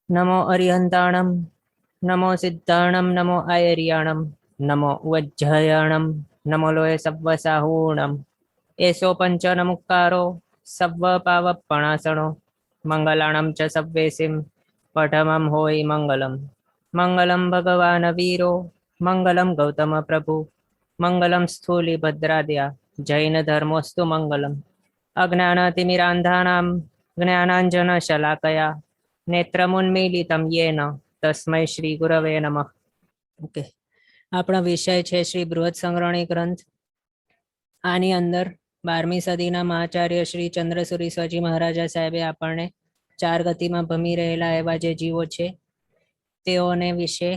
नमो अरिहन्ताणं नमो सिद्धाणं नमो आयर्याणं नमो वज्रयाणं नमो लोय सव्वसाहूणम् एषो पञ्चनमुक्कारो सव्वपावपणासनो मङ्गलाणं च सव्वेसिं पठमं होयि मङ्गलम् मङ्गलं भगवान् वीरो मङ्गलं गौतमप्रभु मङ्गलं स्थूलिभद्राद्या जैनधर्मोऽस्तु मङ्गलम् अज्ञानतिमिरान्धानां ज्ञानाञ्जनशलाकया नेत्रमुन्मीलितं येन तस्मै श्री गुरवे नमः। ઓકે, આપણો વિષય છે શ્રી બૃહદ સંગ્રહણી ગ્રંથ. આની અંદર 12મી સદીના મહાચાર્ય શ્રી ચંદ્રસુરી સ્વાજી મહારાજા સાહેબે આપણને ચાર ગતિમાં ભમી રહેલા એવા જે જીવો છે તેઓને વિશે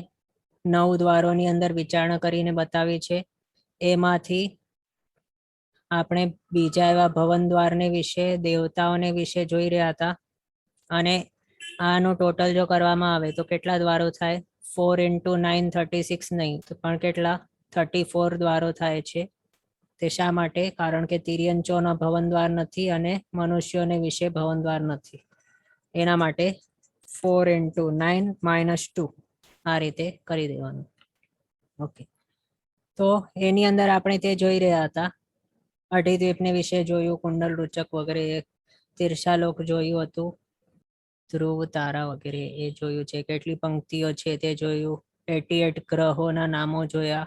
9 દ્વારોની અંદર વિચારણા કરીને બતાવી છે. એમાંથી આપણે બીજા એવા ભવન દ્વારને વિશે, દેવતાઓને વિશે જોઈ રહ્યા હતા. અને આનું ટોટલ જો કરવામાં આવે તો કેટલા દ્વારો થાય? 4 × 9 36 નહીં તો પણ કેટલા? 34 દ્વારો થાય છે. તે શા માટે? કારણ કે તિર્યંચોના ભવન દ્વાર નથી અને મનુષ્યોને વિશે ભવન દ્વાર નથી. એના માટે 4 × 9 - 2 આ રીતે કરી દેવાનું. ઓકે, તો એની અંદર આપણે તે જોઈ રહ્યા હતા. અઢીદ્વીપને વિશે જોયું, કુંડલ રૂચક વગેરે, તીર્ષાલોક જોયું હતું, ધ્રુવ તારા વગેરે એ જોયું છે. કેટલી પંક્તિઓ છે તે જોયું. 88 ગ્રહોના નામો જોયા,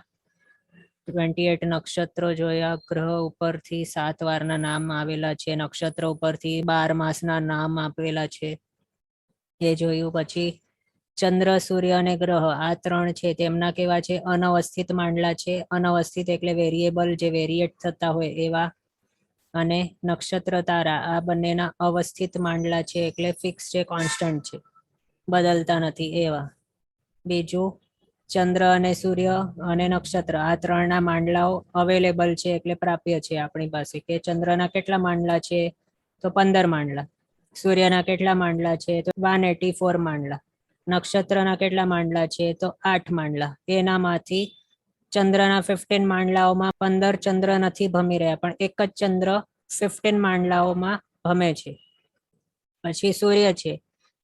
28 નક્ષત્રો જોયા. ગ્રહ ઉપરથી 7 વારના નામ આવેલા છે, નક્ષત્ર ઉપરથી 12 માસના નામ આપેલા છે એ જોયું. પછી ચંદ્ર, સૂર્ય અને ગ્રહ આ ત્રણ છે તેમના કેવા છે? અનવસ્થિત માંડલા છે. અનવસ્થિત એટલે વેરિયેબલ, જે વેરિએટ થતા હોય એવા. અને નક્ષત્ર, તારા આ બંનેના અવસ્થિત માંડલા છે એટલે ફિક્સ છે, કોન્સ્ટન્ટ છે, બદલતા નથી એવા. બીજું ચંદ્ર અને સૂર્ય અને નક્ષત્ર આ ત્રણના માંડલાઓ અવેલેબલ છે એટલે પ્રાપ્ય છે આપણી પાસે. કે ચંદ્રના કેટલા માંડલા છે? તો 15 માંડલા. સૂર્યના કેટલા માંડલા છે? તો 184 માંડલા. નક્ષત્રના કેટલા માંડલા છે? તો 8 માંડલા. એનામાંથી ચંદ્રના 15 માંડલાઓમાં 15 ચંદ્ર નથી ભમી રહ્યા, પણ એક જ ચંદ્ર 15 માંડલાઓમાં ભમે છે. પછી સૂર્ય છે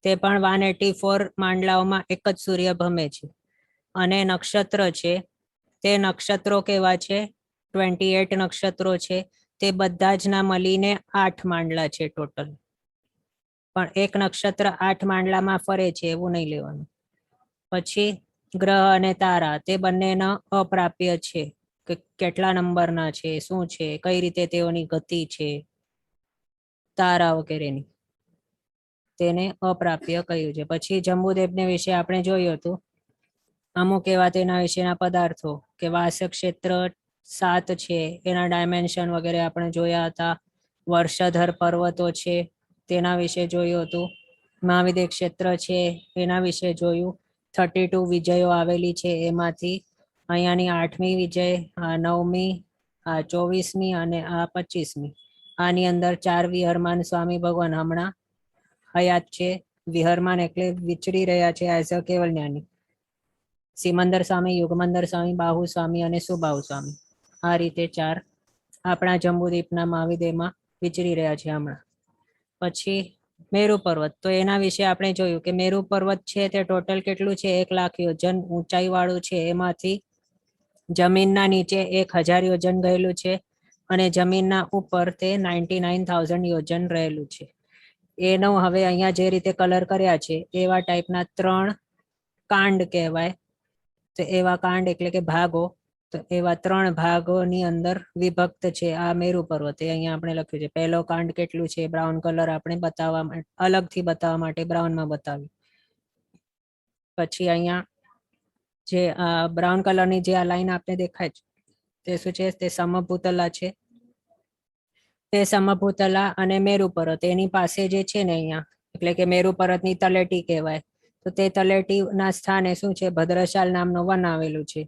તે પણ 184 માંડલાઓમાં એક જ સૂર્ય ભમે છે. અને નક્ષત્ર છે તે નક્ષત્રો કેવા છે? 28 નક્ષત્રો છે. તે બધા જ ના મળીને 8 માંડલા છે ટોટલ. પણ એક નક્ષત્ર 8 માંડલામાં ફરે છે એવું નહીં લેવાનું. પછી ગ્રહ અને તારા તે બંનેના અપ્રાપ્ય છે, કે કેટલા નંબરના છે, શું છે, કઈ રીતે તેઓની ગતિ છે, તારા વગેરેની, તેને અપ્રાપ્ય કહ્યું છે. પછી જંબુદેવને વિશે આપણે જોયું હતું, અમુક એવા તેના વિશેના પદાર્થો કે વાસ ક્ષેત્ર 7 છે, એના ડાયમેન્શન વગેરે આપણે જોયા હતા. વર્ષધર પર્વતો છે તેના વિશે જોયું હતું. મહાવિદ્ય ક્ષેત્ર છે એના વિશે જોયું. 32 વિજયો આવેલી છે એમાંથી અહીંયાની 8મી વિજય, આ 9મી, આ 24મી અને આ 25મી. આની અંદર 4 વિહરમાન સ્વામી ભગવાન હમણાં હયાત છે. વિહરમાન એટલે વિચરી રહ્યા છે એઝ અ કેવલ જ્ઞાની. સિમંદર સ્વામી, યુગમંદર સ્વામી, બાહુ સ્વામી અને સુબાહુ સ્વામી. આ રીતે 4 આપણા જંબુદ્વીપના મહાવિદ્યમાં વિચરી રહ્યા છે હમણાં. પછી મેરુ પર્વત, તો એના વિશે આપણે જોયું કે મેરુ પર્વત છે તે ટોટલ કેટલું છે? 1 લાખ યોજન ઊંચાઈ વાળું છે. એમાંથી જમીનના નીચે 1000 યોજન ગયેલું છે અને જમીનના ઉપર તે 99,000 યોજન રહેલું છે. એનો હવે અહીંયા જે રીતે કલર કર્યા છે એવા ટાઈપના 3 કાંડ કહેવાય. તો એવા કાંડ એટલે કે ભાગો, તો એવા 3 ભાગોની અંદર વિભક્ત છે આ મેરુ પર્વત. એ અહીંયા આપણે લખ્યું છે. પહેલો કાંડ કેટલું છે? બ્રાઉન કલર આપણે બતાવવા અલગથી બતાવવા માટે બ્રાઉનમાં બતાવ્યું. પછી અહીંયા જે બ્રાઉન કલરની જે આ લાઈન આપણે દેખાય છે તે શું છે? તે સમભૂતલા છે. તે સમભૂતલા અને મેરુ પર્વત એની પાસે જે છે ને અહીંયા, એટલે કે મેરુ પર્વતની તલેટી કહેવાય. તો તે તલેટીના સ્થાને શું છે? ભદ્રશાલ નામનું વન આવેલું છે.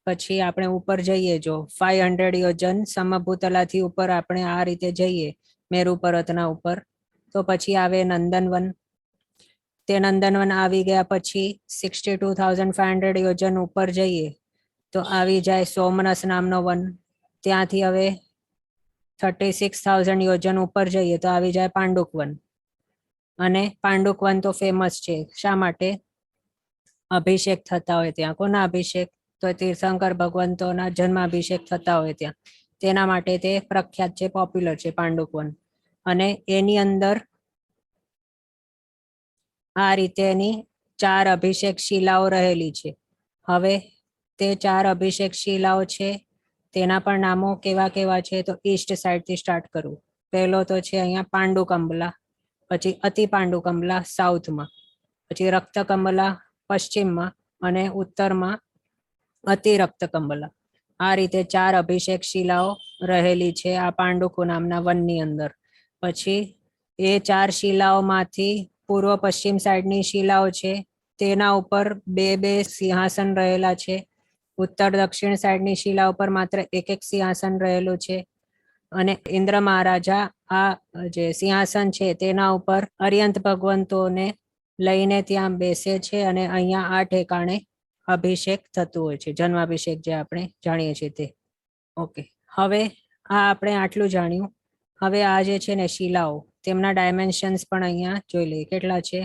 પછી આપણે ઉપર જઈએ, જો 500 યોજન સમભૂતલાથી ઉપર આપણે આ રીતે જઈએ મેરુ પર્વતના ઉપર, તો પછી આવે નંદનવન. તે નંદનવન આવી ગયા પછી 62,500 યોજન ઉપર જઈએ તો આવી જાય સોમનસ નામનો વન. ત્યાંથી હવે 36,000 યોજન ઉપર જઈએ તો આવી જાય પાંડુક વન. અને પાંડુકવન તો ફેમસ છે શા માટે? અભિષેક થતા હોય ત્યાં. કોના અભિષેક? તો તીર્થંકર ભગવંતોના જન્માભિષેક થતા હોય ત્યાં, તેના માટે તે પ્રખ્યાત છે, પોપ્યુલર છે પાંડુકવન. અને એની અંદર આ રીતે એની 4 અભિષેક શિલાઓ રહેલી છે. હવે તે 4 અભિષેક શિલાઓ છે તેના પણ નામો કેવા કેવા છે? તો ઈસ્ટ સાઈડ થી સ્ટાર્ટ કરવું. પહેલો તો છે અહીંયા પાંડુકંબલા, પછી અતિ પાંડુકંબલા સાઉથમાં, પછી રક્તકંબલા પશ્ચિમમાં અને ઉત્તરમાં અતિ રક્તકંબલા. આ રીતે 4 અભિષેક શિલાઓ રહેલી છે આ પાંડુકુ નામના વનની અંદર. પછી એ 4 શિલાઓમાંથી પૂર્વ પશ્ચિમ સાઈડની શિલાઓ છે તેના ઉપર 2 સિંહાસન રહેલા છે. ઉત્તર દક્ષિણ સાઈડની શિલા ઉપર માત્ર 1 સિંહાસન રહેલું છે. અને ઇન્દ્ર મહારાજા આ જે સિંહાસન છે તેના ઉપર અર્યંત ભગવંતોને લઈને ત્યાં બેસે છે અને અહીંયા આ ઠેકાણે અભિષેક થતું હોય છે, જન્માભિષેક જે આપણે જાણીએ છીએ તે. ઓકે, હવે આ આપણે આટલું જાણ્યું. હવે આ જે છે ને શિલાઓ, તેમના ડાયમેન્શન્સ પણ અહીંયા જોઈ લઈએ કેટલા છે.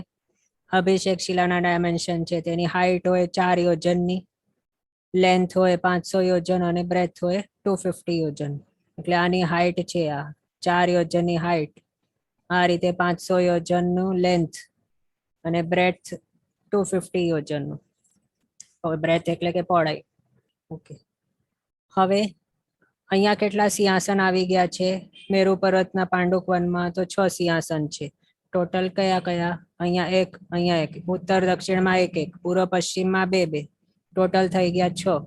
અભિષેક શિલાના ડાયમેન્શન છે, તેની હાઈટ હોય 4 યોજનની, લેન્થ હોય 500 યોજન અને બ્રેથ હોય 250 યોજન. એટલે આની હાઈટ છે આ 4 યોજનની હાઈટ, આ રીતે 500 યોજનનું લેન્થ અને બ્રેથ 250 યોજનનું. બ્રેથ એટલે કે પહોળાઈ. ઓકે, હવે અહીંયા કેટલા સિંહાસન આવી ગયા છે? મેરુ પર્વતના પાંડુકવનમાં તો 6 સિંહાસન છે. ટોટલ કયા કયા? અહીંયા એક, ઉત્તર દક્ષિણમાં 1, પૂર્વ પશ્ચિમમાં 2, ટોટલ થઈ ગયા 6.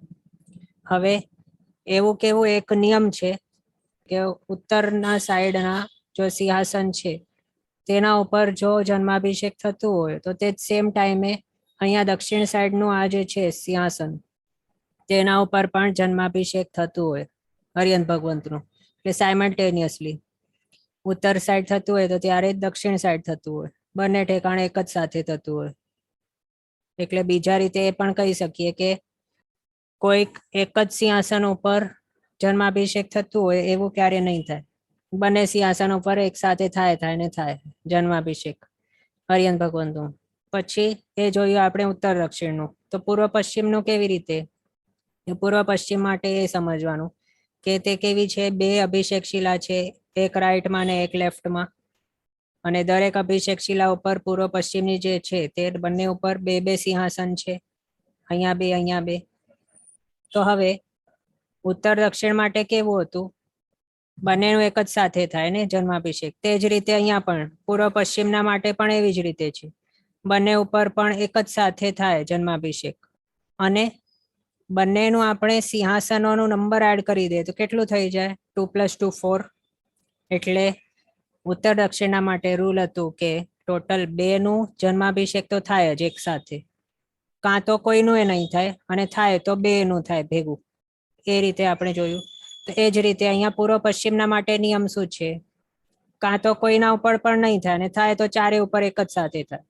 હવે એવું કેવું એક નિયમ છે કે ઉત્તરના સાઈડના જો સિંહાસન છે તેના ઉપર જો જન્માભિષેક થતું હોય તો તે સેમ ટાઈમે અહીંયા દક્ષિણ સાઈડનું આ જે છે સિંહાસન તેના ઉપર પણ જન્માભિષેક થતું હોય અર્યંત ભગવંતનું. એટલે સાયમલ્ટેનિયસલી ઉત્તર સાઈડ થતું હોય તો ત્યારે દક્ષિણ સાઈડ થતું હોય, બંને ઠેકાણે એક જ સાથે થતું હોય. એટલે બીજા રીતે એ પણ કહી શકીએ કે કોઈક એક જ સિંહાસન ઉપર જન્માભિષેક થતું હોય એવું ક્યારે નહીં થાય. બંને સિંહાસન ઉપર એક સાથે થાય જન્માભિષેક અર્યંત ભગવંતનું. પછી એ જોયું આપણે ઉત્તર દક્ષિણનું. તો પૂર્વ પશ્ચિમનું કેવી રીતે? પૂર્વ પશ્ચિમ માટે એ સમજવાનું કે તે કેવી છે, 2 અભિષેક શિલા છે, એક રાઈટમાં ને એક લેફ્ટમાં. અને દરેક અભિષેક શિલા ઉપર પૂર્વ પશ્ચિમની જે છે તે બંને ઉપર 2 સિંહાસન છે, અહીંયા 2 અહીંયા 2. તો હવે ઉત્તર દક્ષિણ માટે કેવું હતું? બંનેનું એક જ સાથે થાય ને જન્માભિષેક. તે જ રીતે અહીંયા પણ પૂર્વ પશ્ચિમના માટે પણ એવી જ રીતે છે, બંને ઉપર પણ એક જ સાથે થાય જન્માભિષેક. અને બંનેનું આપણે સિંહાસનોનું નંબર એડ કરી દે તો કેટલું થઈ જાય? 2 + 2 4. એટલે ઉત્તર દક્ષિણના માટે રૂલ હતું કે ટોટલ 2નું જન્માભિષેક તો થાય જ એક સાથે, કાં તો કોઈનું એ નહીં થાય અને થાય તો 2નું થાય ભેગું. એ રીતે આપણે જોયું. તો એ જ રીતે અહીંયા પૂર્વ પશ્ચિમના માટે નિયમ શું છે? કાં તો કોઈના ઉપર પણ નહીં થાય અને થાય તો 4 ઉપર એક જ સાથે થાય.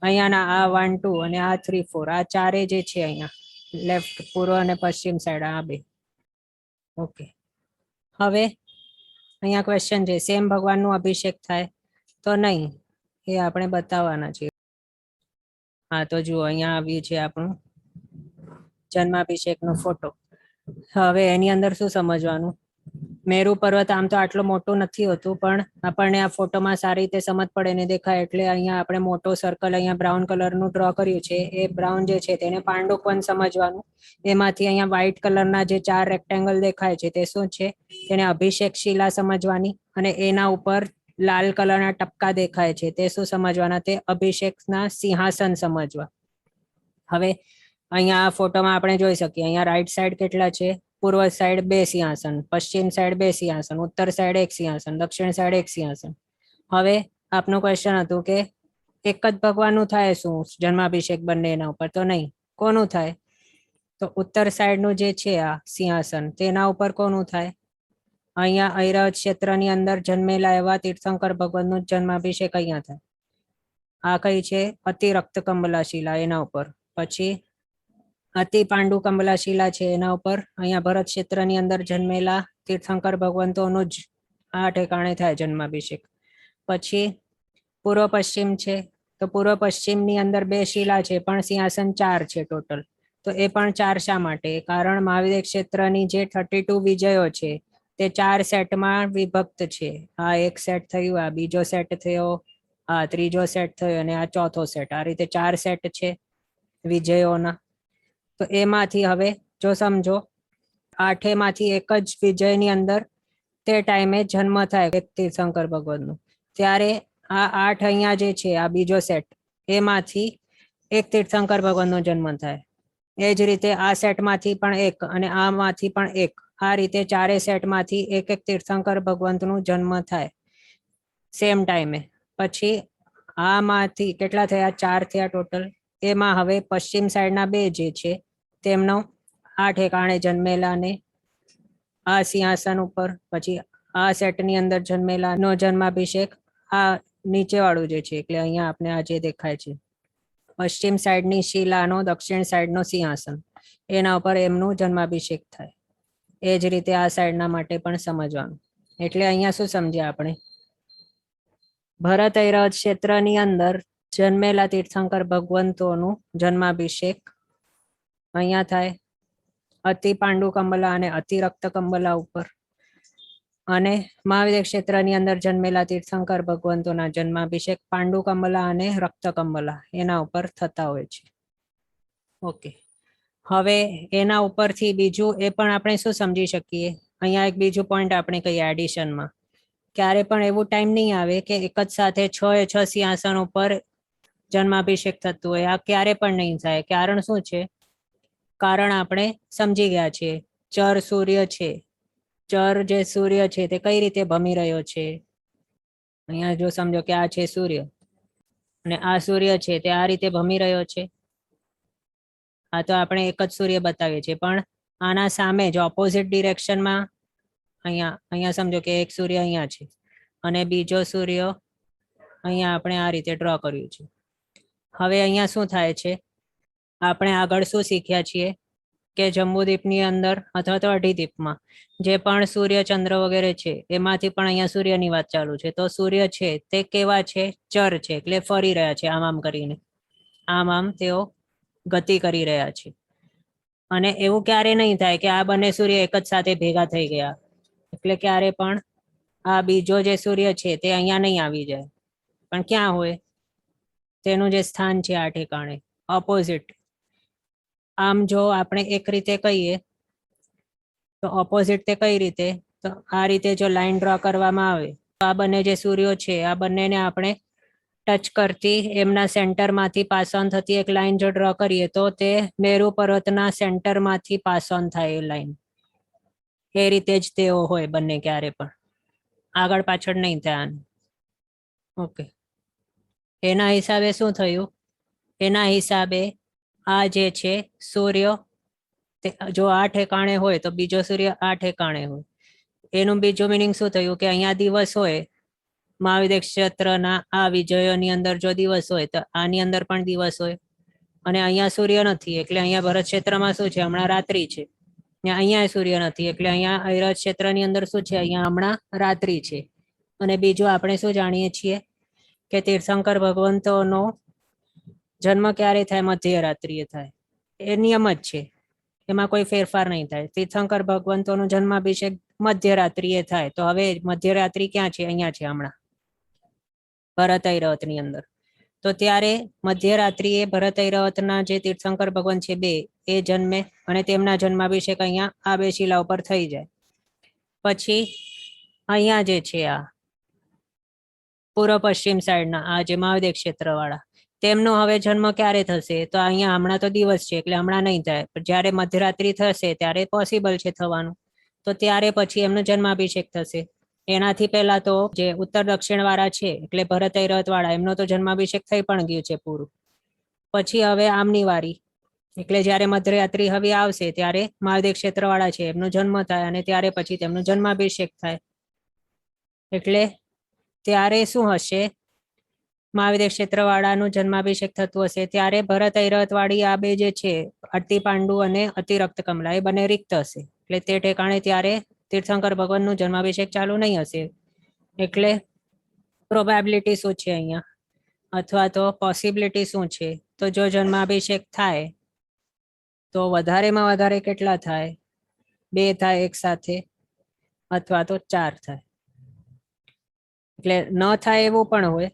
અહીંયાના આ 1 2 અને આ 3 4, આ 4 જે છે અહીંયા લેફ્ટ, પૂર્વ અને પશ્ચિમ સાઈડ આ 2. ઓકે, હવે અહીંયા ક્વેશ્ચન છે, સેમ ભગવાનનું અભિષેક થાય? તો નહીં, એ આપણે બતાવવાના છે. હા, તો જુઓ અહીંયા આવ્યું છે આપણું જન્માભિષેકનો ફોટો. હવે એની અંદર શું સમજવાનું? મેરુ પર્વત આમ તો આટલો મોટો નથી હોતું, પણ આપણને આ ફોટોમાં સારી રીતે સમજ પડે ને દેખાય એટલે અહીંયા આપણે મોટો સર્કલ અહીંયા બ્રાઉન કલરનું ડ્રો કર્યું છે. એ બ્રાઉન જે છે તેને પાંડુકવન સમજવાનું. એમાંથી અહીંયા વ્હાઈટ કલરના જે 4 રેક્ટેંગલ દેખાય છે તે શું છે? તેને અભિષેક શિલા સમજવાની. અને એના ઉપર લાલ કલરના ટપકા દેખાય છે તે શું સમજવાના? તે અભિષેકના સિંહાસન સમજવા. હવે અહીંયા આ ફોટોમાં આપણે જોઈ શકીએ, અહીંયા રાઈટ સાઈડ કેટલા છે? પૂર્વ સાઈડ 2 સિંહાસન, પશ્ચિમ સાઈડ 2 સિંહાસન, ઉત્તર સાઈડ 1 સિંહાસન, દક્ષિણ સાઈડ 1 સિંહાસન. હવે આપનું ક્વેશ્ચન હતું કે એક જ ભગવાનનું થાય શું જન્માભિષેક બંનેના ઉપર? તો નહીં. કોનું થાય? તો ઉત્તર સાઈડનું જે છે આ સિંહાસન તેના ઉપર કોનું થાય? અહીંયા ઐરાવત ક્ષેત્રની અંદર જન્મેલા એવા તીર્થંકર ભગવાનનું જન્માભિષેક અહીંયા થાય. આ કઈ છે? અતિ રક્તકંબલા શિલા, એના ઉપર. પછી અતિ પાંડુકંબલા શિલા છે એના ઉપર અહીંયા ભરત ક્ષેત્રની અંદર જન્મેલા તીર્થંકર ભગવંતોનું જ આ ઠેકાણે થાય જન્માભિષેક. પછી પૂર્વ પશ્ચિમ છે, તો પૂર્વ પશ્ચિમની અંદર 2 શિલા છે, પણ સિંહાસન 4 છે ટોટલ. તો એ પણ 4 શા માટે? કારણ મહાવિદ્ય ક્ષેત્રની જે 32 વિજયો છે તે 4 સેટમાં વિભક્ત છે. આ એક સેટ થયું, આ બીજો સેટ થયો, આ ત્રીજો સેટ થયો અને આ ચોથો સેટ. આ રીતે 4 સેટ છે વિજયોના. તો એમાંથી હવે જો સમજો 8 માંથી એક જ વિજયની અંદર તે ટાઈમે જન્મ થાય તીર્થંકર ભગવતનો, ત્યારે આ 8 અહીંયા જે છે આ બીજો સેટ, એમાંથી એક તીર્થંકર ભગવતનો જન્મ થાય. એ જ રીતે આ સેટમાંથી પણ એક અને આમાંથી પણ એક, આ રીતે 4 સેટમાંથી એક એક તીર્થંકર ભગવંતનું જન્મ થાય સેમ ટાઈમે. પછી આમાંથી કેટલા થયા? 4 થયા ટોટલ. એમાં હવે પશ્ચિમ સાઈડના 2 જે છે તેમનો આ ઠેકાણે જન્મેલા ને આ સિંહાસન ઉપર, પછી આ સેટની અંદર જન્મેલાનો જન્માભિષેક આ નીચે વાળું જે છે, એટલે અહીંયા આપણે આ જે દેખાય છે પશ્ચિમ સાઈડની શિલાનો દક્ષિણ સાઈડનો સિંહાસન, એના ઉપર એમનું જન્માભિષેક થાય. એ જ રીતે આ સાઈડના માટે પણ સમજવાનું. એટલે અહીંયા શું સમજ્યા આપણે? ભરત ઐરાવત ક્ષેત્રની અંદર જન્મેલા તીર્થંકર ભગવંતોનું જન્માભિષેક અહીંયા થાય અતિ પાંડુ કંબલા અને અતિ રક્ત કંબલા ઉપર. અને મહાવિદ્ય ક્ષેત્રની અંદર જન્મેલા તીર્થંકર ભગવંતોના જન્માભિષેક પાંડુ કંબલા અને રક્ત કંબલા એના ઉપર થતા હોય છે. ઓકે, હવે એના ઉપરથી બીજું એ પણ આપણે શું સમજી શકીએ? અહીંયા એક બીજું પોઈન્ટ આપણે કહીએ એડિશનમાં. ક્યારે પણ એવું ટાઈમ નહીં આવે કે એક જ સાથે 6 સિંહાસન ઉપર જન્માભિષેક થતું હોય. આ ક્યારે પણ નહીં થાય. કારણ શું છે? કારણ આપણે સમજી ગયા છીએ. ચર સૂર્ય છે, ચર જે સૂર્ય છે તે કઈ રીતે ભમી રહ્યો છે? અહીંયા જો સમજો કે આ છે સૂર્ય અને આ સૂર્ય છે તે આ રીતે ભમી રહ્યો છે. આ તો આપણે એક જ સૂર્ય બતાવીએ છીએ, પણ આના સામે જો ઓપોઝિટ ડિરેક્શનમાં અહીંયા સમજો કે એક સૂર્ય અહીંયા છે અને બીજો સૂર્ય અહીંયા આપણે આ રીતે ડ્રો કર્યું છે. હવે અહીંયા શું થાય છે? આપણે આગળ શું શીખ્યા છીએ કે જંબુદ્વીપની અંદર અથવા તો અઢીદ્વીપમાં જે પણ સૂર્ય ચંદ્ર વગેરે છે એમાંથી પણ અહીંયા સૂર્યની વાત ચાલુ છે. તો સૂર્ય છે તે કેવા છે? ચર છે, એટલે ફરી રહ્યા છે આમ કરીને. આમ તેઓ ગતિ કરી રહ્યા છે. અને એવું ક્યારે નહીં થાય કે આ બંને સૂર્ય એક જ સાથે ભેગા થઈ ગયા. એટલે ક્યારે પણ આ બીજો જે સૂર્ય છે તે અહીંયા નહીં આવી જાય, પણ ક્યાં હોય? તેનું જે સ્થાન છે આ ઠેકાણે ઓપોઝિટ. આમ જો આપણે એક રીતે કહીએ તો ઓપોઝિટ તે કઈ રીતે? તો આ રીતે જો લાઈન ડ્રો કરવામાં આવે તો આ બંને જે સૂર્યો છે આ બંનેને આપણે ટચ કરતી એમના સેન્ટરમાંથી પાસ ઓન થતી એક લાઈન જો ડ્રો કરીએ તો તે મેરુ પર્વતના સેન્ટરમાંથી પાસ ઓન થાય એ લાઈન. એ રીતે જ તેઓ હોય બંને, ક્યારે પણ આગળ પાછળ નહીં થાય. ઓકે, એના હિસાબે શું થયું? એના હિસાબે આ જે છે સૂર્ય જો આ ઠેકાણે હોય તો બીજો સૂર્ય આ ઠેકાણે હોય. એનું બીજું મિનિંગ શું થયું કે અહીંયા દિવસ હોય, મહાવિદ્ય ક્ષેત્રના આ વિજયોની અંદર જો દિવસ હોય તો આની અંદર પણ દિવસ હોય. અને અહીંયા સૂર્ય નથી એટલે અહીંયા ભરત ક્ષેત્રમાં શું છે? હમણાં રાત્રિ છે. અહીંયા સૂર્ય નથી એટલે અહીંયા ઐરાવત ક્ષેત્રની અંદર શું છે? અહીંયા હમણાં રાત્રિ છે. અને બીજું આપણે શું જાણીએ છીએ કે તીર્થંકર ભગવંતોનો જન્મ ક્યારે થાય? મધ્યરાત્રિએ થાય. એ નિયમ જ છે, એમાં કોઈ ફેરફાર નહીં થાય. તીર્થંકર ભગવંતોનો જન્માભિષેક મધ્યરાત્રિએ થાય. તો હવે મધ્યરાત્રિ ક્યાં છે? અહીંયા છે હમણાં ભરત ઐરાવતની અંદર. તો ત્યારે મધ્યરાત્રિએ ભરત ઐરાવતના જે તીર્થંકર ભગવાન છે 2 એ જન્મે અને તેમના જન્માભિષેક અહીંયા આ 2 શિલા ઉપર થઈ જાય. પછી અહીંયા જે છે આ પૂર્વ પશ્ચિમ સાઈડના આ જે મહાવિદ્ય ક્ષેત્ર વાળા તેમનો હવે જન્મ ક્યારે થશે? તો અહીંયા હમણાં તો દિવસ છે એટલે હમણાં નહીં થાય, પણ જ્યારે મધ્યરાત્રિ થશે ત્યારે પોસિબલ છે થવાનું. તો ત્યારે પછી એમનો જન્માભિષેક થશે. એનાથી પહેલા તો જે ઉત્તર દક્ષિણ વાળા છે એટલે ભરત ઐરાવત વાળા એમનો તો જન્માભિષેક થઈ પણ ગયું છે પૂરું. પછી હવે આમની વારી, એટલે જ્યારે મધ્યરાત્રિ હવે આવશે ત્યારે મહાવિદ્ય ક્ષેત્ર વાળા છે એમનો જન્મ થાય અને ત્યારે પછી તેમનો જન્માભિષેક થાય. એટલે ત્યારે શું હશે? મહાવિદ્ય ક્ષેત્ર વાળાનું જન્માભિષેક થતું હશે ત્યારે ભરત ઐરાવત વાળી આ 2 જે છે અતિ પાંડુ અને અતિ રક્ત કમલા એ બંને રિક્ત હશે. એટલે તે ઠેકાણે ત્યારે તીર્થંકર ભગવાનનું જન્માભિષેક ચાલુ નહીં હશે. એટલે પ્રોબેબિલિટી શું છે અહીંયા? અથવા તો પોસિબિલિટી શું છે? તો જો જન્માભિષેક થાય તો વધારેમાં વધારે કેટલા થાય? 2 થાય એક સાથે, અથવા તો 4 થાય. એટલે ન થાય એવું પણ હોય.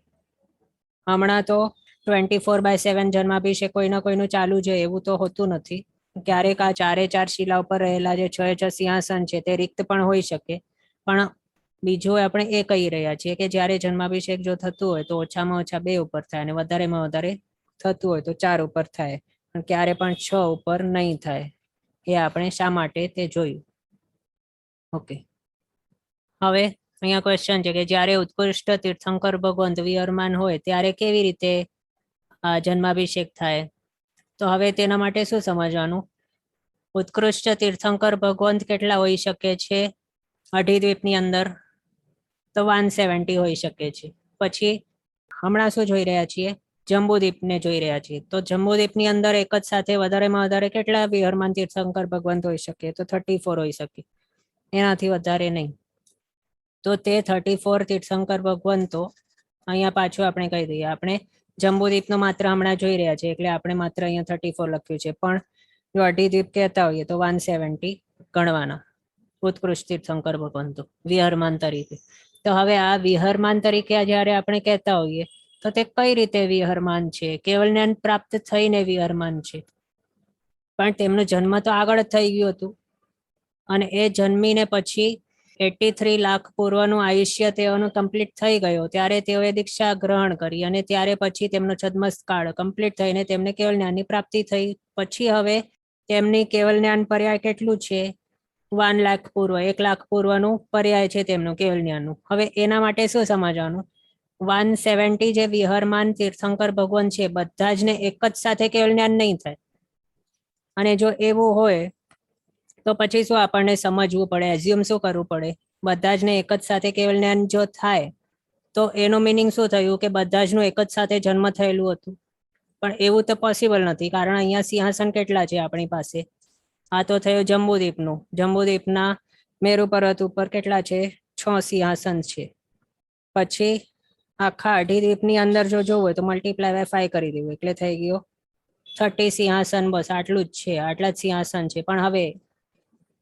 હમણાં તો 24/7 જન્માભિષેક કોઈના કોઈનું ચાલુ છે એવું તો હોતું નથી. ક્યારેક આ 4 શિલા ઉપર રહેલા જે 6 સિંહાસન છે તે રિક્ત પણ હોઈ શકે. પણ બીજું આપણે એ કહી રહ્યા છીએ કે જ્યારે જન્માભિષેક જો થતું હોય તો ઓછામાં ઓછા 2 ઉપર થાય અને વધારેમાં વધારે થતું હોય તો 4 ઉપર થાય. પણ ક્યારે પણ 6 ઉપર નહીં થાય. એ આપણે શા માટે તે જોયું. ઓકે, હવે અહીંયા ક્વેશ્ચન છે કે જ્યારે ઉત્કૃષ્ટ તીર્થંકર ભગવંત વિહરમાન હોય ત્યારે કેવી રીતે જન્માભિષેક થાય? તો હવે તેના માટે શું સમજવાનું? ઉત્કૃષ્ટ તીર્થંકર ભગવંત કેટલા હોઈ શકે છે અઢીદ્વીપની અંદર? તો 170 હોઈ શકે છે. પછી હમણાં શું જોઈ રહ્યા છીએ? જંબુદ્વીપને જોઈ રહ્યા છીએ. તો જંબુદ્વીપની અંદર એક જ સાથે વધારેમાં વધારે કેટલા વિહરમાન તીર્થંકર ભગવંત હોઈ શકે? તો 34 હોઈ શકે, એનાથી વધારે નહીં. તો તે 34 તીર્થંકર ભગવંતો અહીંયા પાછું આપણે કહી દઈએ, આપણે જંબુદ્વીપનો માત્ર હમણાં જોઈ રહ્યા છે એટલે આપણે માત્ર અહીંયા 34 લખ્યું છે. પણ જો અઢીદ્વીપ કહેતા હોઈએ તો 170 ગણવાના ઉત્કૃષ્ટ તીર્થંકર ભગવંતો વિહરમાન તરીકે. તો હવે આ વિહરમાન તરીકે જ્યારે આપણે કહેતા હોઈએ તો તે કઈ રીતે વિહરમાન છે? કેવલ જ્ઞાન પ્રાપ્ત થઈને વિહરમાન છે, પણ તેમનો જન્મ તો આગળ જ થઈ ગયું હતું અને એ જન્મીને પછી 83 લાખ પૂર્વનું આયુષ્ય તેઓનું કમ્પ્લીટ થઈ ગયો ત્યારે તેઓએ દીક્ષા ગ્રહણ કરી અને ત્યારે પછી તેમનો છદ્મસ્કાળ કમ્પ્લીટ થઈને તેમને કેવલ જ્ઞાનની પ્રાપ્તિ થઈ. પછી હવે તેમની કેવલ જ્ઞાન પર્યાય કેટલું છે? 1 લાખ પૂર્વ, 1 લાખ પૂર્વનું પર્યાય છે તેમનું કેવલ જ્ઞાનનું. હવે એના માટે શું સમજવાનું? 170 જે વિહરમાન તીર્થંકર ભગવાન છે બધા જ ને એક જ સાથે કેવલ જ્ઞાન નહીં થાય. અને જો એવું હોય તો પછી શું આપણને સમજવું પડે? એઝ્યુમ શું કરવું પડે? બધા જ ને એક જ સાથે કેવલ જ્ઞાન જો થાય તો એનું મિનિંગ શું થયું કે બધા જ નું એક જ સાથે જન્મ થયેલું હતું. પણ એવું તો પોસિબલ નથી, કારણ અહીંયા સિંહાસન કેટલા છે આપણી પાસે? આ તો થયું જંબુદ્વીપનું. જંબુદ્વીપના મેરુ પર્વત ઉપર કેટલા છે? 6 સિંહાસન છે. પછી આખા અઢીદ્વીપની અંદર જો જોવું હોય તો મલ્ટીપ્લાય બાય 5 કરી દેવું એટલે થઈ ગયો 30 સિંહાસન. બસ આટલું જ છે, આટલા જ સિંહાસન છે. પણ હવે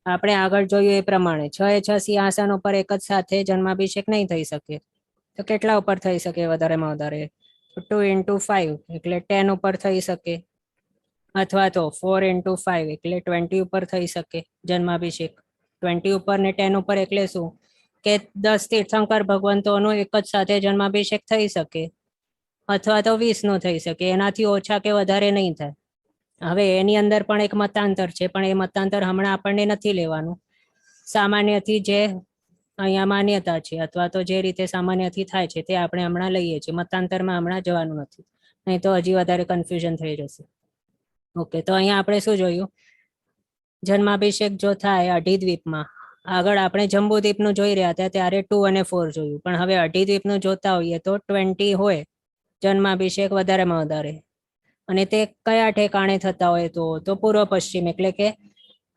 આપણે આગળ જોયું એ પ્રમાણે 6 સિંહાસન ઉપર એક જ સાથે જન્માભિષેક નહીં થઈ શકે. તો કેટલા ઉપર થઈ શકે વધારેમાં વધારે? 2 × 5 એટલે 10 ઉપર થઈ શકે, અથવા તો 4 × 5 એટલે 20 ઉપર થઈ શકે જન્માભિષેક. 20 ઉપર ને 10 ઉપર એટલે શું કે 10 તીર્થંકર ભગવંતોનો એક જ સાથે જન્માભિષેક થઈ શકે, અથવા તો 20 નો થઈ શકે. એનાથી ઓછા કે વધારે નહીં થાય. હવે એની અંદર પણ એક મતાંતર છે, પણ એ મતાંતર હમણાં આપણને નથી લેવાનું. સામાન્યથી જે અહીંયા માન્યતા છે અથવા તો જે રીતે સામાન્યથી થાય છે તે આપણે હમણાં લઈએ છીએ. મતાંતરમાં હમણાં જવાનું નથી, નહીં તો હજી વધારે કન્ફ્યુઝન થઈ જશે. ઓકે, તો અહીંયા આપણે શું જોયું? જન્માભિષેક જો થાય અઢીદ્વીપમાં, આગળ આપણે જંબુદ્વીપનું જોઈ રહ્યા હતા ત્યારે 2 અને 4 જોયું, પણ હવે અઢીદ્વીપનું જોતા હોઈએ તો 20 હોય જન્માભિષેક વધારેમાં વધારે. અને તે કયા ઠેકાણે થતા હોય? તો પૂર્વ પશ્ચિમ, એટલે કે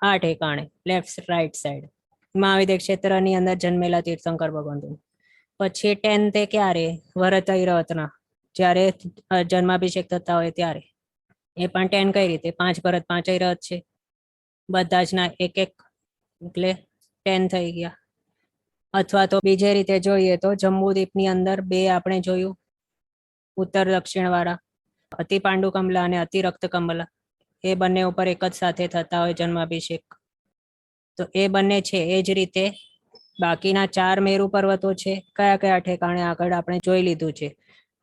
આ ઠેકાણે, લેફ્ટ રાઈટ સાઈડ મહાવિદ્ય ક્ષેત્રની અંદર જન્મેલા તીર્થંકર ભગવંતો. પછી 10 તે ક્યારે? વરત ઐરવતના જ્યારે જન્માભિષેક થતા હોય ત્યારે. એ પણ 10 કઈ રીતે? 5 ભરત 5 ઐરવત છે, બધા જ ના એક એક એટલે 10 થઈ ગયા. અથવા તો બીજી રીતે જોઈએ તો જંબુદ્વીપની અંદર 2 આપણે જોયું ઉત્તર દક્ષિણ વાળા, અતિ પાંડુ કમલા અને અતિ રક્ત કમલા. એ બંને ઉપર એક જ સાથે થતા હોય જન્માભિષેક. તો એ બંને છે. એ જ રીતે બાકીના 4 મેરુ પર્વતો છે. કયા કયા ઠેકાણે? આગળ આપણે જોઈ લીધું છે.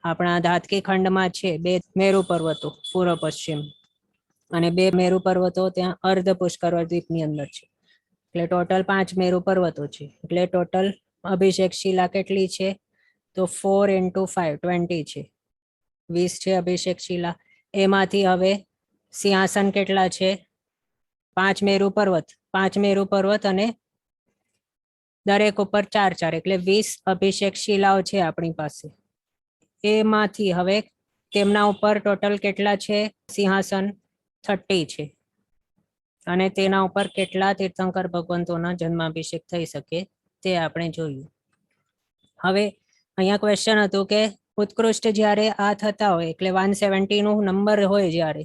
આપણા ધાતકી ખંડમાં છે 2 મેરુ પર્વતો પૂર્વ પશ્ચિમ, અને 2 મેરુ પર્વતો ત્યાં અર્ધ પુષ્કર દ્વીપની અંદર છે. એટલે ટોટલ 5 મેરુ પર્વતો છે. એટલે ટોટલ અભિષેક શિલા કેટલી છે? તો 4 × 5 20 છે, 20 છે અભિષેક શિલા. એમાંથી હવે સિંહાસન કેટલા છે? 5 મેરુ પર્વત, 5 મેરુ પર્વત અને દરેક ઉપર 4 એટલે 20 અભિષેક શિલાઓ છે આપણી પાસે. એમાંથી હવે તેમના ઉપર ટોટલ કેટલા છે સિંહાસન? 30 છે. અને તેના ઉપર કેટલા તીર્થંકર ભગવંતોના જન્માભિષેક થઈ શકે તે આપણે જોયું. હવે અહીંયા ક્વેશ્ચન હતું કે ઉત્કૃષ્ટ જ્યારે આ થતા હોય એટલે 170 નું નંબર હોય જ્યારે,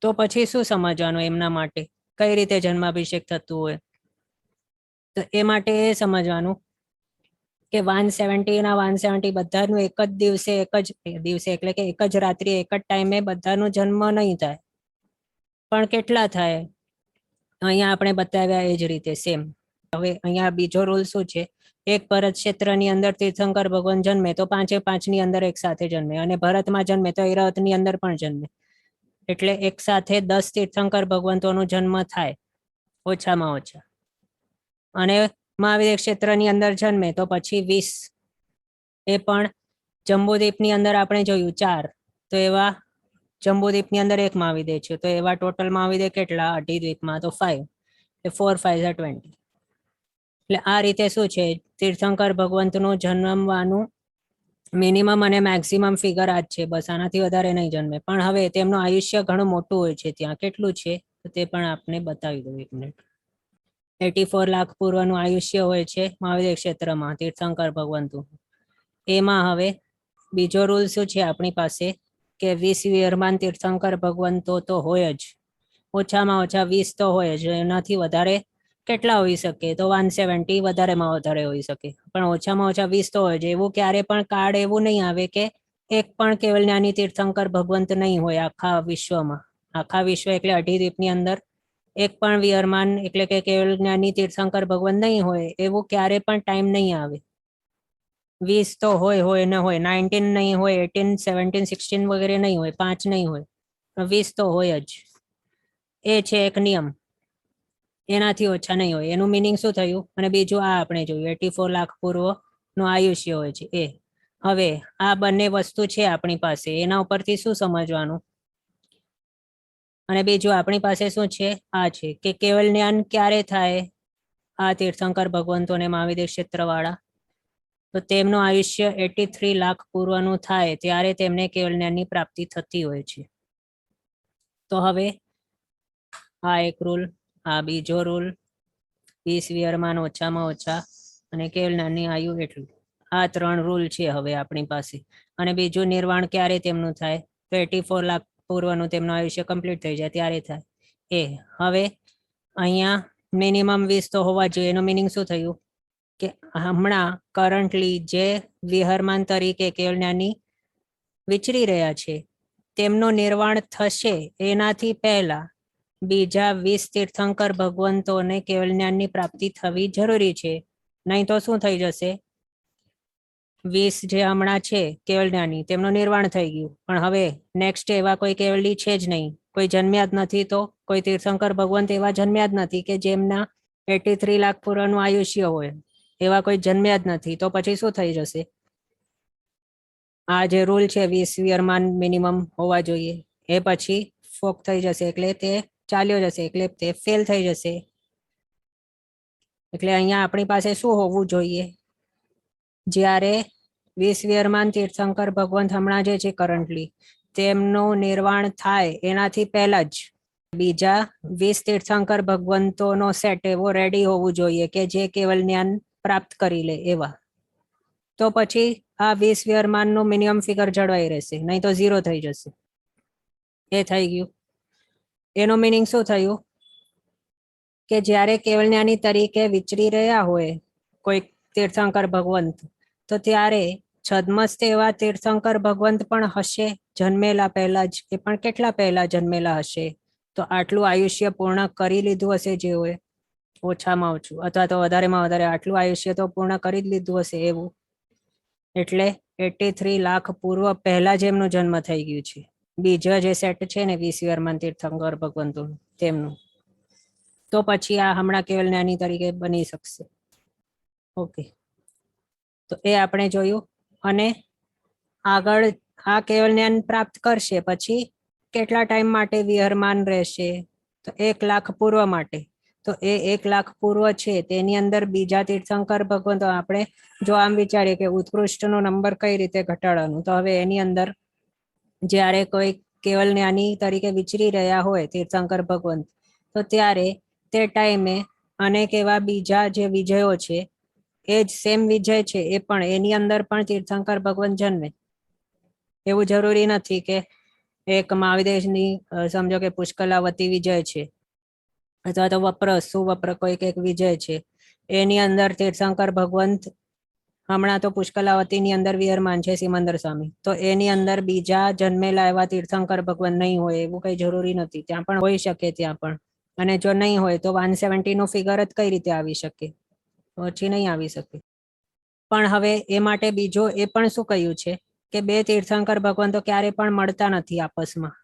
તો પછી શું સમજવાનું એમના માટે, કઈ રીતે જન્માભિષેક થતું હોય? તો એ માટે એ સમજવાનું કે 170 ના 170 બધાનું એક જ દિવસે એટલે કે એક જ રાત્રિ એક જ ટાઈમે બધાનું જન્મ નહીં થાય, પણ કેટલા થાય અહીંયા આપણે બતાવ્યા એ જ રીતે સેમ. હવે અહીંયા બીજો રૂલ શું છે, એક ભરત ક્ષેત્રની અંદર તીર્થંકર ભગવાન જન્મે તો 5 ની અંદર એક સાથે જન્મે, અને ભરતમાં જન્મે તો ઐરાવતની અંદર પણ જન્મે, એટલે એક સાથે 10 તીર્થંકર ભગવંતોનો જન્મ થાય ઓછામાં ઓછા. અને મહાવીર ક્ષેત્રની અંદર જન્મે તો પછી 20, એ પણ જંબુદ્વીપની અંદર આપણે જોયું 4, તો એવા જંબુદ્વીપની અંદર એક મહાવિદ્ય છે, તો એવા ટોટલ મહાવિદ્ય કેટલા અઢી દ્વીપમાં, તો 5, એટલે 4 5 20. એટલે આ રીતે શું છે, તીર્થંકર ભગવંતનું જન્મવાનું મિનિમમ અને મેક્સિમમ ફિગર આ જ છે, બસ આનાથી વધારે નહીં જન્મે. પણ હવે તેમનું આયુષ્ય ઘણું મોટું હોય છે ત્યાં, કેટલું છે તો તે પણ આપને બતાવી દઉં 1 મિનિટ. 84 લાખ પૂર્વનું આયુષ્ય હોય છે મહાવિદ્ય ક્ષેત્રમાં તીર્થંકર ભગવંતું. એમાં હવે બીજો રૂલ શું છે આપણી પાસે કે 20 વિયરમાન તીર્થંકર ભગવંતો તો હોય જ, ઓછામાં ઓછા 20 તો હોય જ. એનાથી વધારે કેટલા હોઈ શકે, તો 170 વધારેમાં વધારે હોઈ શકે, પણ ઓછામાં ઓછા 20 તો હોય જ. એવું ક્યારે પણ કાર્ડ એવું નહીં આવે કે એક પણ કેવલ જ્ઞાની તીર્થંકર ભગવંત નહીં હોય આખા વિશ્વમાં. આખા વિશ્વ એટલે અઢી દ્વીપની અંદર એક પણ વિયરમાન એટલે કે કેવલ જ્ઞાની તીર્થંકર ભગવંત નહીં હોય, એવું ક્યારે પણ ટાઈમ નહીં આવે. 20 તો હોય ન હોય, 19 નહીં હોય, 18 17 16 વગેરે નહીં હોય, 5 નહીં હોય, 20 તો હોય જ. એ છે એક નિયમ, એનાથી ઓછા નહીં હોય. એનું મિનિંગ શું થયું? અને બીજું આ આપણે જોયું 84 લાખ પૂર્વ નું આયુષ્ય હોય છે એ. હવે આ બંને વસ્તુ છે આપણી પાસે, એના ઉપરથી શું સમજવાનું? અને બીજું આપણી પાસે શું છે, આ છે કે કેવલ જ્ઞાન ક્યારે થાય આ તીર્થંકર ભગવંતોને મહાવિદ્ય ક્ષેત્ર વાળા, તો તેમનું આયુષ્ય 83 લાખ પૂર્વનું થાય ત્યારે તેમને કેવલ જ્ઞાનની પ્રાપ્તિ થતી હોય છે. તો હવે આ એક રૂલ, આ બીજો રૂલ, 20 વિયરમાન ઓછામાં ઓછા અને કેવલ જ્ઞાનની આયુ એટલું, આ 3 રૂલ છે હવે આપણી પાસે. અને બીજું નિર્વાણ ક્યારે તેમનું થાય, તો 84 લાખ પૂર્વનું તેમનું આયુષ્ય કમ્પ્લીટ થઈ જાય ત્યારે થાય એ. હવે અહીંયા મિનિમમ 20 તો હોવા જોઈએ. એનું મિનિંગ શું થયું કે હમણાં કરન્ટલી જે વિહરમાન તરીકે કેવલ જ્ઞાની વિચરી રહ્યા છે તેમનું નિર્વાણ થશે એનાથી પહેલા બીજા 20 તીર્થંકર ભગવંતોને કેવલ જ્ઞાનની પ્રાપ્તિ થવી જરૂરી છે, નહીં તો શું થઈ જશે, 20 જે હમણાં છે કેવલ જ્ઞાની તેમનું નિર્વાણ થઈ ગયું, પણ હવે નેક્સ્ટ એવા કોઈ કેવલી છે જ નહીં, કોઈ જન્મ્યા જ નથી, તો કોઈ તીર્થંકર ભગવંત એવા જન્મ્યા જ નથી કે જેમના 83 લાખ પૂર્વનું આયુષ્ય હોય, એવા કોઈ જન્મ્યા જ નથી. તો પછી શું થઈ જશે, આ જે રૂલ છે 20 વિયરમાન મિનિમમ હોવા જોઈએ એ પછી ફોક થઈ જશે, એટલે તે ચાલ્યો જશે, એટલે તે ફેલ થઈ જશે. એટલે અહીંયા આપણી પાસે શું હોવું જોઈએ, જ્યારે 20 વિયરમાન તીર્થંકર ભગવંત હમણાં જે છે કરન્ટલી તેમનું નિર્વાણ થાય એનાથી પહેલા જ બીજા 20 તીર્થંકર ભગવંતોનો સેટ એવો રેડી હોવું જોઈએ કે જે કેવલ જ્ઞાન પ્રાપ્ત કરી લે એવા. તો પછી આ 20 વિયરમાનનું મિનિમમ ફિગર જળવાઈ રહેશે, નહીં તો 0 થઈ જશે. એ થઈ ગયું. એનું મિનિંગ શું થયું કે જ્યારે કેવલ જ્ઞાની તરીકે વિચરી રહ્યા હોય કોઈ તીર્થંકર ભગવંત, તો ત્યારે છદ્મસ્ત એવા તીર્થંકર ભગવંત પણ હશે જન્મેલા પહેલા જ, એ પણ કેટલા પહેલા જન્મેલા હશે, તો આટલું આયુષ્ય પૂર્ણ કરી લીધું હશે જેઓએ, ઓછામાં ઓછું અથવા તો વધારેમાં વધારે આટલું આયુષ્ય તો પૂર્ણ કરી જ લીધું હશે એવું. એટલે 83 લાખ પૂર્વ પહેલા જ એમનું જન્મ થઈ ગયું છે. બીજા જે સેટ છે ને 20 વિયરમાન તીર્થંકર ભગવંતો તેમનું, તો પછી આ હમણાં કેવલ જ્ઞાની તરીકે બની શકશે. ઓકે, તો એ આપણે જોયું. અને આગળ આ કેવલ જ્ઞાન પ્રાપ્ત કરશે પછી કેટલા ટાઈમ માટે વિહરમાન રહેશે, તો 1 લાખ પૂર્વ માટે. તો એ 1 લાખ પૂર્વ છે તેની અંદર બીજા તીર્થંકર ભગવંતો, આપણે જો આમ વિચારીએ કે ઉત્કૃષ્ટનો નંબર કઈ રીતે ઘટાડવાનું, તો હવે એની અંદર જ્યારે કોઈ કેવલ જ્ઞાની તરીકે વિચરી રહ્યા હોય તીર્થંકર ભગવંત, તો ત્યારે તે ટાઈમે અનેક એવા બીજા જે વિજયો છે એ જ સેમ વિજય છે એ પણ એની અંદર પણ તીર્થંકર ભગવાન જન્મે. એવું જરૂરી નથી કે એક મહાવિદેશની સમજો કે પુષ્કલાવતી વિજય છે અથવા તો વપ્ર સુવપ્ર કોઈક એક વિજય છે, એની અંદર તીર્થંકર ભગવંત હમણાં તો પુષ્કલાવતી ની અંદર વિહરમાન છે સિમંદર સ્વામી, તો એની અંદર બીજા જન્મેલા એવા તીર્થંકર ભગવાન નહીં હોય એવું કઈ જરૂરી નથી. ત્યાં પણ હોઈ શકે ત્યાં પણ, અને જો નહીં હોય તો 170 નું ફિગર જ કઈ રીતે આવી શકે? પછી નહીં આવી શકે. પણ હવે એ માટે બીજું એ પણ શું કહ્યું છે કે બે તીર્થંકર ભગવાન તો ક્યારે પણ મળતા નથી આપસમાં,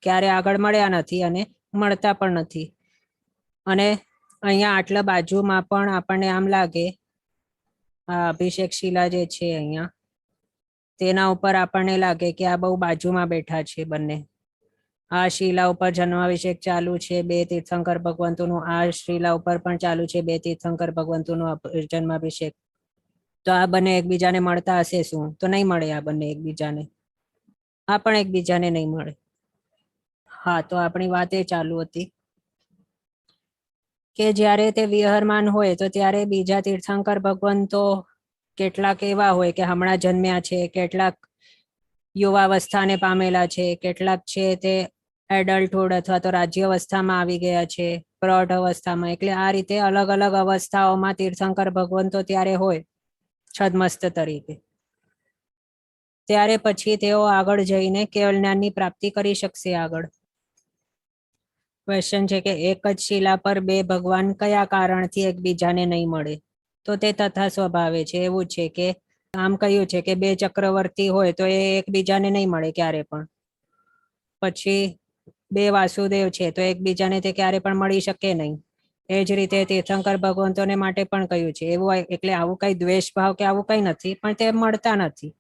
ક્યારે આગળ મળ્યા નથી અને મળતા પણ નથી. અને અહીંયા આટલા બાજુમાં પણ આપણને આમ લાગે આ અભિષેક શિલા જે છે અહીંયા તેના ઉપર આપણને લાગે કે આ બહુ બાજુમાં બેઠા છે બંને. આ શિલા ઉપર જન્માભિષેક ચાલુ છે બે તીર્થંકર ભગવંતોનું, આ શિલા ઉપર પણ ચાલુ છે બે તીર્થંકર ભગવંતોનું જન્માભિષેક. તો આ બંને એકબીજાને મળતા હશે શું? તો નહીં મળે આ બંને એકબીજાને, આ પણ એકબીજાને નહીં મળે. હા, તો આપણી વાત એ ચાલુ હતી કે જ્યારે તે વિહરમાન હોય તો ત્યારે બીજા તીર્થંકર ભગવંતો કેટલાક એવા હોય કે હમણાં જન્મ્યા છે, કેટલાક યુવાવસ્થાને પામેલા છે, કેટલાક છે તે એડલ્ટહુડ અથવા તો રાજ્યાવસ્થામાં આવી ગયા છે, પ્રૌઢ અવસ્થામાં. એટલે આ રીતે અલગ અલગ અવસ્થાઓમાં તીર્થંકર ભગવંતો ત્યારે હોય છદ્મસ્ત તરીકે. ત્યારે પછી તેઓ આગળ જઈને કેવલ જ્ઞાનની પ્રાપ્તિ કરી શકશે. આગળ ક્વેશ્ચન છે કે એક જ શિલા પર બે ભગવાન કયા કારણથી એકબીજાને નહીં મળે? તો તે તથા સ્વભાવે છે. એવું છે કે આમ કહ્યું છે કે બે ચક્રવર્તી હોય તો એ એકબીજાને નહીં મળે ક્યારે પણ. પછી બે વાસુદેવ છે તો એકબીજાને તે ક્યારે પણ મળી શકે નહીં. એ જ રીતે તીર્થંકર ભગવંતોને માટે પણ કહ્યું છે એવું. એટલે આવું કઈ દ્વેષ ભાવ કે આવું કઈ નથી, પણ તે મળતા નથી.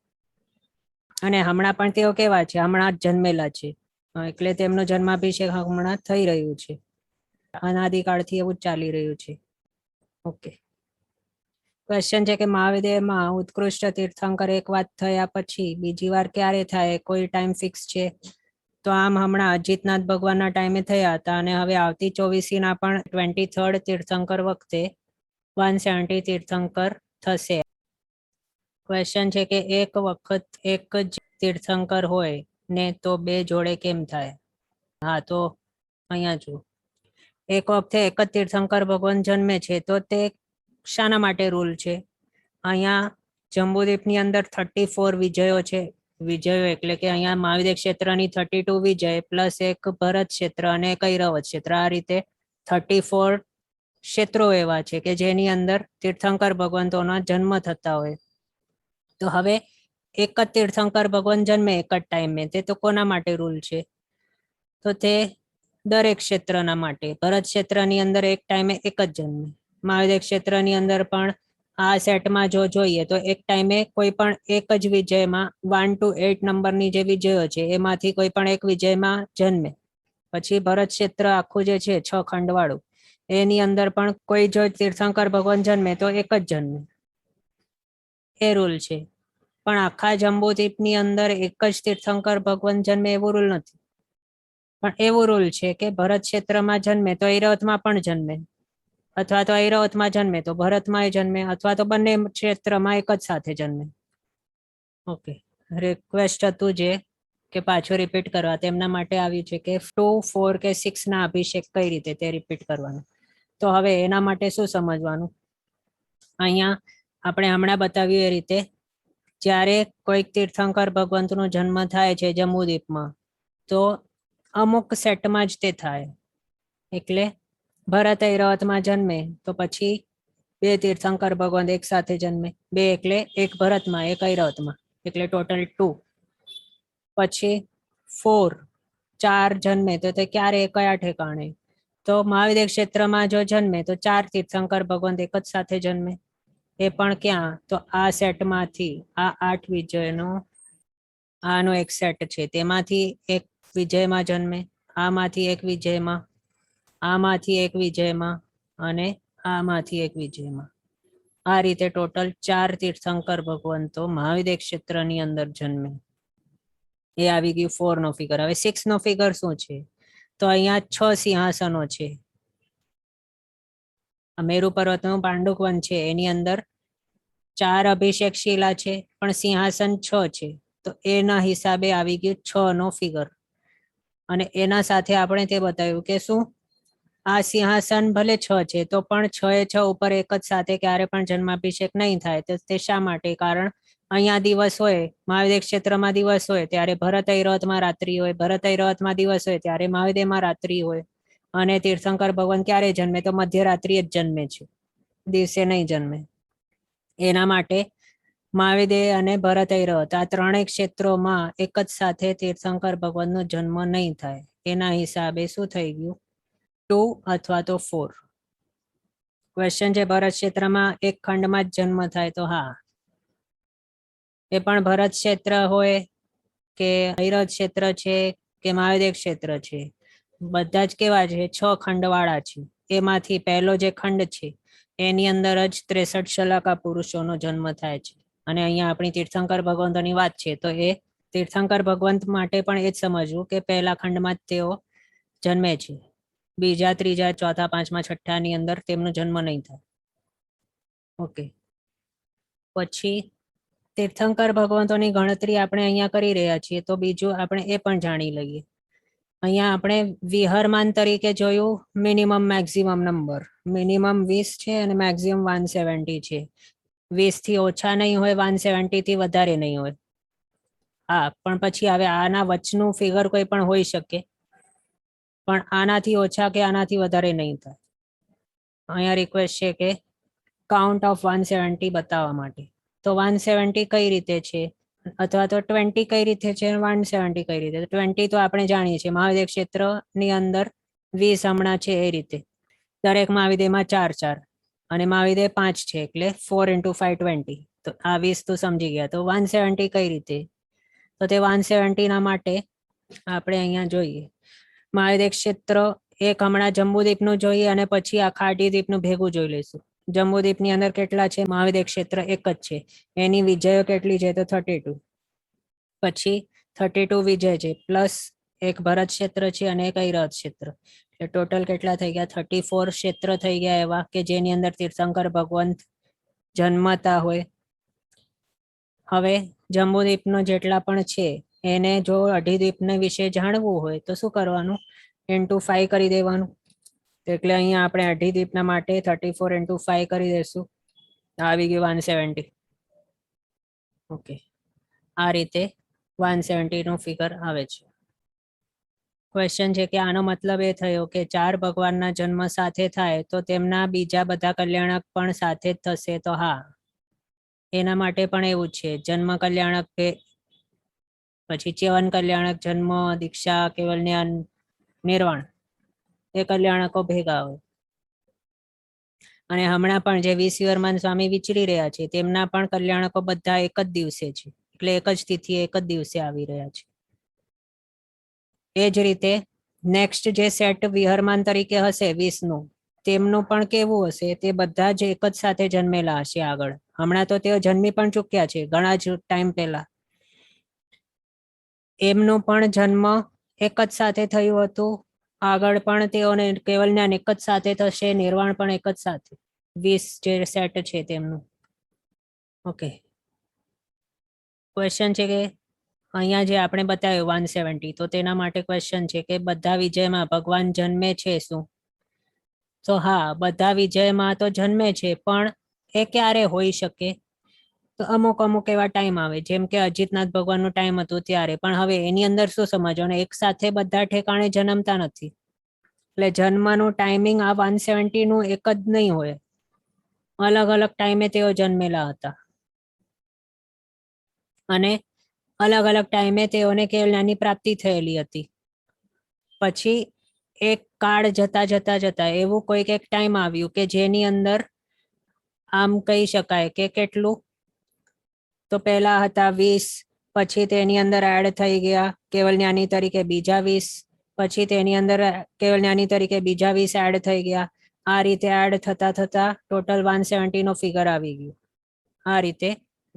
અને હમણાં પણ તેઓ કેવા છે? હમણાં જ જન્મેલા છે, એટલે તેમનો જન્માભિષેક હમણાં થઈ રહ્યું છે. અનાદિકાળથી એવું જ ચાલી રહ્યું છે. ઓકે. ક્વેશ્ચન છે કે મહાવિદ્યમાં ઉત્કૃષ્ટ તીર્થંકર એક વાત થયા પછી બીજી વાર ક્યારે થાય? કોઈ ટાઈમ ફિક્સ છે? તો આમ હમણાં અજીતનાથ ભગવાનના ટાઈમે થયા હતા અને હવે આવતી 24ના પણ 23rd તીર્થંકર વખતે 170 તીર્થંકર થશે. ક્વેશ્ચન છે કે એક વખત એક જ તીર્થંકર હોય ને તો બે જોડે કેમ થાય? હા, તો અહીંયા જુઓ, એક વખતે એક જ તીર્થંકર ભગવાન જન્મે છે તો તે શાના માટે રૂલ છે? અહીંયા જંબુદ્વીપની અંદર 34 વિજયો છે. વિજયો એટલે કે અહીંયા મહાવિદ્ય ક્ષેત્રની 32 વિજય પ્લસ એક ભરત ક્ષેત્ર અને એક ઐરવત ક્ષેત્ર, આ રીતે 34 ક્ષેત્રો એવા છે કે જેની અંદર તીર્થંકર ભગવંતોના જન્મ થતા હોય. તો હવે એક જ તીર્થંકર ભગવાન જન્મે એક જ ટાઈમે, તે તો કોના માટે રૂલ છે? તો તે દરેક ક્ષેત્રના માટે. ભરત ક્ષેત્રની અંદર એક ટાઈમે એક જ જન્મે. મહાવિદ્ય ક્ષેત્રની અંદર પણ આ સેટમાં જો જોઈએ તો એક ટાઈમે કોઈ પણ એક જ વિજયમાં 1 to 8 નંબરની જે વિજયો છે એમાંથી કોઈ પણ એક વિજયમાં જન્મે. પછી ભરત ક્ષેત્ર આખું જે છે 6 ખંડવાળું, એની અંદર પણ કોઈ જો તીર્થંકર ભગવાન જન્મે તો એક જ જન્મે. એ રૂલ છે. પણ આખા જંબુદ્વીપની અંદર એક જ તીર્થંકર ભગવાન જન્મે એવું રૂલ નથી. પણ એવું રૂલ છે કે ભરત ક્ષેત્રમાં જન્મે તો ઐરવતમાં પણ જન્મે, અથવા તો ઐરવતમાં જન્મે તો ભરતમાં જન્મે, અથવા તો બંને ક્ષેત્રમાં એક જ સાથે જન્મે. ઓકે. રિક્વેસ્ટ હતું જે કે પાછું રિપીટ કરવા, તેમના માટે આવ્યું છે કે 2, 4 કે 6 ના અભિષેક કઈ રીતે તે રિપીટ કરવાનું. તો હવે એના માટે શું સમજવાનું? અહીંયા આપણે હમણાં બતાવ્યું એ રીતે જ્યારે કોઈક તીર્થંકર ભગવંતનો જન્મ થાય છે જંબુદ્વીપમાં તો અમુક સેટમાં જ તે થાય. એટલે ભરત ઐરવતમાં જન્મે તો પછી બે તીર્થંકર ભગવંત એક સાથે જન્મે. બે એટલે એક ભરતમાં એક ઐરવતમાં, એટલે ટોટલ 2. પછી 4, 4 જન્મે તો તે ક્યારે કયા ઠેકાણે? તો મહાવિદ્ય ક્ષેત્રમાં જો જન્મે તો 4 તીર્થંકર ભગવંત એક જ સાથે જન્મે. એ પણ ક્યાં? તો આ સેટમાંથી, આ 8 વિજયનો આનો એક સેટ છે તેમાંથી એક વિજયમાં જન્મે, આમાંથી એક વિજયમાં, આમાંથી એક વિજયમાં અને આમાંથી એક વિજયમાં. આ રીતે ટોટલ 4 તીર્થંકર ભગવંતો મહાવિદ્ય ક્ષેત્રની અંદર જન્મે. એ આવી ગયું 4 નો ફિગર. હવે 6 નો ફિગર શું છે? તો અહીંયા 6 સિંહાસનો છે. મેરુ પર્વતનું પાંડુક વન છે એની અંદર 4 અભિષેક શિલા છે પણ સિંહાસન 6 છે, તો એના હિસાબે આવી ગયું 6 નો ફિગર. અને એના સાથે આપણે તે બતાવ્યું કે શું આ સિંહાસન ભલે 6 છે તો પણ 6 એ 6 ઉપર એક જ સાથે ક્યારે પણ જન્માભિષેક નહીં થાય. તો તે શા માટે? કારણ અહીંયા દિવસ હોય, મહાવિદ્ય ક્ષેત્રમાં દિવસ હોય ત્યારે ભરત ઐરવતમાં રાત્રિ હોય, ભરત ઐરવતમાં દિવસ હોય ત્યારે મહાવિદ્યમાં રાત્રિ હોય. અને તીર્થંકર ભગવાન ક્યારે જન્મે? તો મધ્યરાત્રિએ જ જન્મે છે, દિવસે નહીં જન્મે. એના માટે મહાવિદ્ય અને ભરત ઐરવત આ ત્રણેય ક્ષેત્રોમાં એક જ સાથે તીર્થંકર ભગવાનનો જન્મ નહીં થાય. એના હિસાબે શું થઈ ગયું? 2 અથવા તો 4. ક્વેશ્ચન છે ભરત ક્ષેત્રમાં એક ખંડમાં જ જન્મ થાય? તો હા, એ પણ ભરત ક્ષેત્ર હોય કે ઐરવત ક્ષેત્ર છે કે મહાવિદ્ય ક્ષેત્ર છે, બધા જ કેવા છે? 6 ખંડવાળા છે. એમાંથી પહેલો જે ખંડ છે એની અંદર જ 63 શલાકા પુરુષોનો જન્મ થાય છે. અને અહીંયા આપણી તીર્થંકર ભગવંતોની વાત છે તો એ તીર્થંકર ભગવંત માટે પણ એ જ સમજવું કે પહેલા ખંડમાં જ તેઓ જન્મે છે, બીજા, ત્રીજા, ચોથા, પાંચમા, છઠ્ઠાની અંદર તેમનો જન્મ નહીં થાય. ઓકે, પછી તીર્થંકર ભગવંતોની ગણતરી આપણે અહીંયા કરી રહ્યા છીએ, તો બીજું આપણે એ પણ જાણી લઈએ. અહીંયા આપણે વિહરમાન તરીકે જોયું મિનિમમ મેક્સિમમ નંબર. મિનિમમ 20 છે અને મેક્સિમમ 170 છે. 20 થી ઓછા નહીં હોય, 170 થી વધારે નહીં હોય. હા, પણ પછી હવે આના વચનું ફિગર કોઈ પણ હોઈ શકે, પણ આનાથી ઓછા કે આનાથી વધારે નહીં થાય. અહીંયા રિક્વેસ્ટ છે કે કાઉન્ટ ઓફ 170 બતાવવા માટે. તો 170 કઈ રીતે છે, અથવા તો 20 કઈ રીતે છે, 170 કઈ રીતે? 20 તો આપણે જાણીએ છીએ મહાવિદ્ય ક્ષેત્રની અંદર 20 હમણાં છે એ રીતે. દરેક મહાવિદ્યમાં 4 અને મહાવિદ્ય 5 છે એટલે 4 × 5 20. તો આ 20 તો સમજી ગયા. તો 170 કઈ રીતે? તો તે 170 ના માટે આપણે અહીંયા જોઈએ મહાવિદ્ય ક્ષેત્ર એક હમણાં જંબુદ્વીપનું જોઈએ અને પછી આ ખાડીદ્વીપનું ભેગું જોઈ લઈશું. જંબુદ્વીપની અંદર કેટલા છે? મહાવિદ્ય ક્ષેત્ર એક જ છે. એની વિજયો કેટલી છે? તો 32. પછી 32 વિજય છે પ્લસ એક ભરત ક્ષેત્ર છે અને એક ઐરવત ક્ષેત્ર, એટલે ટોટલ કેટલા થઈ ગયા? 34 ક્ષેત્ર થઈ ગયા એવા કે જેની અંદર તીર્થંકર ભગવંત જન્મતા હોય. હવે જંબુદ્વીપનો જેટલા પણ છે એને જો અઢીદ્વીપને વિશે જાણવું હોય તો શું કરવાનું? × 5 કરી દેવાનું. એટલે અહીંયા આપણે અઢીદ્વીપના માટે 34 × 5 કરી દઈશું. આવી ગયું 170. ઓકે, આ રીતે 170 નો ફિગર આવે છે. ક્વેશ્ચન છે કે આનો મતલબ એ થયો કે 4 ભગવાનના જન્મ સાથે થાય તો તેમના બીજા બધા કલ્યાણક પણ સાથે જ થશે? તો હા, એના માટે પણ એવું છે. જન્મ કલ્યાણક, પછી ચ્યવન કલ્યાણક, જન્મ, દીક્ષા, કેવલ જ્ઞાન, નિર્વાણ, એ કલ્યાણકો ભેગા હોય. અને હમણાં પણ જે વિશ્વવર્માન સ્વામી વિચરી રહ્યા છે તેમના પણ કલ્યાણકો બધા એક જ દિવસે છે, એટલે એક જ તિથિ એક જ દિવસે આવી રહ્યા છે. એ જ રીતે નેક્સ્ટ જે સેટ વિહરમાન તરીકે હશે 20 નું, તેમનું પણ કેવું હશે? તે બધા જ એક જ સાથે જન્મેલા હશે આગળ. હમણાં તો તેઓ જન્મી પણ ચૂક્યા છે ઘણા જ ટાઈમ પહેલા. એમનું પણ જન્મ એક જ સાથે થયું હતું. આગળ પણ તેઓને કેવલ જ્ઞાન એક જ સાથે થશે, નિર્વાણ પણ એક જ સાથે. 20 જે સેટ છે તેમનું. ઓકે, ક્વેશ્ચન છે કે અહીંયા જે આપણે બતાવ્યું 170, તો તેના માટે ક્વેશ્ચન છે કે બધા વિજયમાં ભગવાન જન્મે છે શું? તો હા, બધા વિજયમાં તો જન્મે છે, પણ એ ક્યારે હોઈ શકે? તો અમુક અમુક એવા ટાઈમ આવે, જેમ કે અજીતનાથ ભગવાનનું ટાઈમ હતું ત્યારે. પણ હવે એની અંદર શું સમજવાનું? એક સાથે બધા ઠેકાણે જન્મતા નથી, એટલે જન્મનું ટાઈમિંગ આ 170 નું એક જ નહીં હોય, અલગ અલગ ટાઈમે તેઓ જન્મેલા હતા અને અલગ અલગ ટાઈમે તેઓને કેવલ જ્ઞાનની પ્રાપ્તિ થયેલી હતી. પછી એક કાળ જતા જતા જતા એવું કોઈક એક ટાઈમ આવ્યું કે જેની અંદર આમ કહી શકાય કે કેટલું, તો પહેલા હતા 20, પછી તેની અંદર એડ થઈ ગયા કેવલ જ્ઞાની તરીકે બીજા 20, પછી તેની અંદર કેવલ જ્ઞાની તરીકે બીજા 20 એડ થઈ ગયા. આ રીતે એડ થતા થતા ટોટલ 170 નો ફિગર આવી ગયું. આ રીતે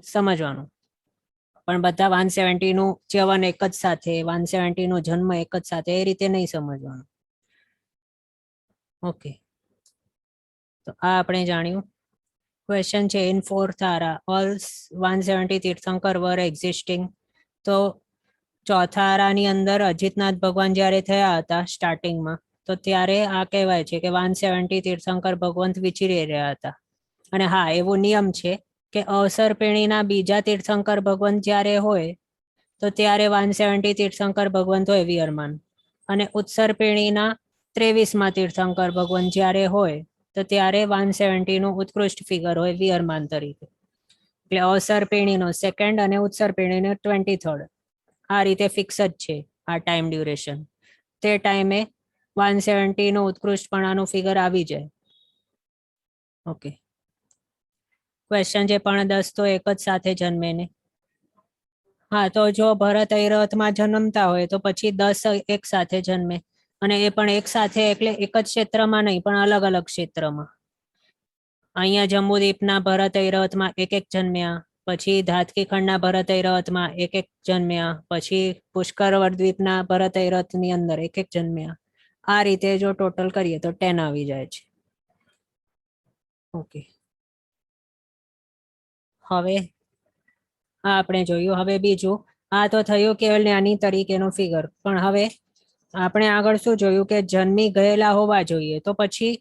સમજવાનું. પણ બધા 170 નું ચ્યવન એક જ સાથે, 170 નો જન્મ એક જ સાથે, એ રીતે નહીં સમજવાનું. ઓકે, તો આ આપણે જાણ્યું ક્વેશ્ચન છે ઇન ફોર્થ આરા ઓલ 170 તીર્થંકર વર એક્ઝિસ્ટિંગ. તો ચોથા આરાની અંદર અજીતનાથ ભગવાન જ્યારે થયા હતા સ્ટાર્ટિંગમાં, તો ત્યારે આ કહેવાય છે કે 170 તીર્થંકર ભગવંત વિચરી રહ્યા હતા. અને હા, એવો નિયમ છે કે અવસર પેઢીના બીજા તીર્થંકર ભગવંત જ્યારે હોય તો ત્યારે 170 તીર્થંકર ભગવંત હોય વિહરમાન, અને ઉત્સર પેઢીના 23માં તીર્થંકર ભગવંત જ્યારે હોય તો ત્યારે 170 નું ઉત્કૃષ્ટ ફિગર હોય વિહરમાન તરીકે. એટલે અવસર પેઢીનો સેકન્ડ અને ઉત્સર પેઢીનો 23rd, આ રીતે ફિક્સ જ છે આ ટાઈમ ડ્યુરેશન. તે ટાઈમે 170 નું ઉત્કૃષ્ટપણાનું ફિગર આવી જાય. ઓકે, ક્વેશ્ચન છે પણ 10 તો એક જ સાથે જન્મે ને. હા, તો જો ભરત ઐરવતમાં જન્મતા હોય તો પછી 10 એક સાથે જન્મે, અને એ પણ એક સાથે એટલે એક જ ક્ષેત્રમાં નહીં પણ અલગ અલગ ક્ષેત્રમાં. અહીંયા જંબુદ્વીપના ભરત ઐરવતમાં એક જન્મ્યા, પછી ધાતકી ખંડના ભરત ઐરવતમાં એક જન્મ્યા, પછી પુષ્કરવર્ત દ્વીપના ભરત ઐરવતની અંદર એક જન્મ્યા. આ રીતે જો ટોટલ કરીએ તો 10 આવી જાય છે. ઓકે, હવે આપણે જોયું. હવે બીજું, આ તો થયું કેવલ જ્ઞાની તરીકેનો ફિગર. પણ હવે આપણે આગળ શું જોયું કે જન્મી ગયેલા હોવા જોઈએ, તો પછી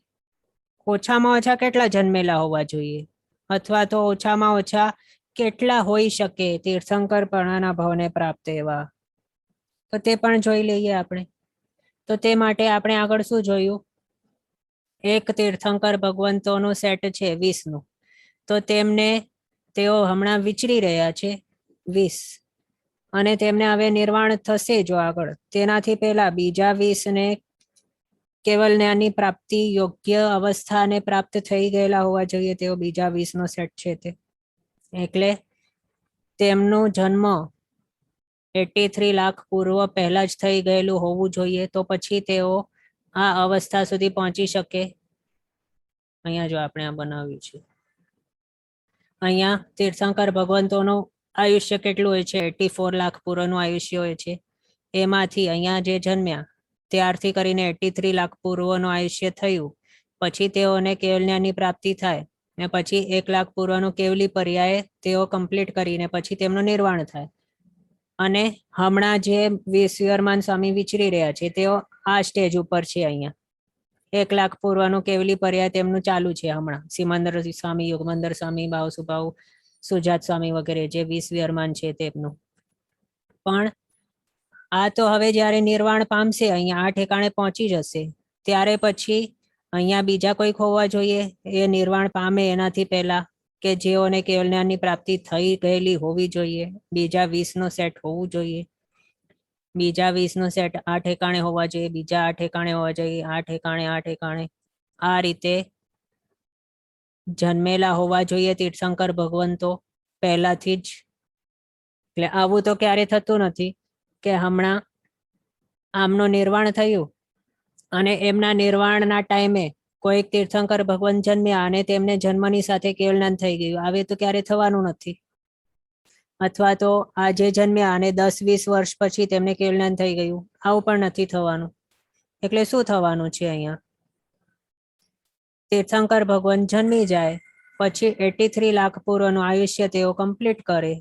ઓછામાં ઓછા કેટલા જન્મેલા હોવા જોઈએ, અથવા તો ઓછામાં ઓછા કેટલા હોઈ શકે તીર્થંકરપણાના ભાવને પ્રાપ્ત એવા, તો તે પણ જોઈ લઈએ આપણે. તો તે માટે આપણે આગળ શું જોયું, એક તીર્થંકર ભગવંતોનું સેટ છે 20 નું, તો તેઓ હમણાં વિચરી રહ્યા છે 20, અને તેમને હવે નિર્વાણ થશે જો આગળ. તેનાથી પહેલા બીજા 20 ને કેવલ જ્ઞાનની પ્રાપ્તિ યોગ્ય અવસ્થાને પ્રાપ્ત થઈ ગયેલા હોવા જોઈએ, તેઓ બીજા 20 નો સેટ છે તે. એટલે તેમનું જન્મ 83 લાખ પૂર્વ પહેલા જ થઈ ગયેલું હોવું જોઈએ, તો પછી તેઓ આ અવસ્થા સુધી પહોંચી શકે. અહીંયા જો આપણે આ બનાવ્યું છે, અહીંયા તીર્થંકર ભગવંતોનું આયુષ્ય કેટલું હોય છે, 84 લાખ પૂર્વનું આયુષ્ય હોય છે. એમાંથી અહીંયા જે જન્મ્યા ત્યારથી કરીને 83 લાખ પૂર્વનું આયુષ્ય થયું, પછી તેઓને કેવલ જ્ઞાનની પ્રાપ્તિ થાય, ને પછી 1 લાખ પૂર્વનું કેવલી પર્યાય તેઓ કમ્પ્લીટ કરીને પછી તેમનું નિર્વાણ થાય. અને હમણાં જે વિહરમાન સ્વામી વિચરી રહ્યા છે તેઓ આ સ્ટેજ ઉપર છે. અહીંયા 1 લાખ પૂર્વનું કેવલી પર્યાય તેમનું ચાલુ છે હમણાં. સિમંદર સ્વામી, યોગમંદર સ્વામી, ભાવ સુભાવ, સુજાત સ્વામી વગેરે જે 20 વિહરમાન છે તેમનું. પણ આ તો હવે જ્યારે નિર્વાણ પામશે, અહીંયા આ ઠેકાણે પહોંચી જશે, ત્યારે પછી અહીંયા બીજા કોઈક હોવા જોઈએ એ નિર્વાણ પામે એનાથી પહેલા, કે જેઓને કેવલ જ્ઞાનની પ્રાપ્તિ થઈ ગયેલી હોવી જોઈએ. બીજા 20 નો સેટ હોવું જોઈએ. બીજા 20 નો સેટ આ ઠેકાણે હોવા જોઈએ, બીજા આ ઠેકાણે હોવા જોઈએ, આ ઠેકાણે. આ રીતે જન્મેલા હોવા જોઈએ તીર્થંકર ભગવંતો પહેલાથી જ. એટલે આવું તો ક્યારે થતું નથી કે હમણાં આમનું નિર્વાણ થયું અને એમના નિર્વાણના ટાઈમે કોઈક તીર્થંકર ભગવાન જન્મ્યા અને તેમને જન્મની સાથે કેવલ જ્ઞાન થઈ ગયું. આવે તો ક્યારે થવાનું નથી. અથવા તો આ જે જન્મ્યા અને 10-20 વર્ષ પછી તેમને કેવલ જ્ઞાન થઈ ગયું, આવું પણ નથી થવાનું. એટલે શું થવાનું છે, અહીંયા તીર્થંકર ભગવાન જન્મી જાય પછી 83 લાખ પૂર્વનું આયુષ્ય તેઓ કમ્પ્લીટ કરે,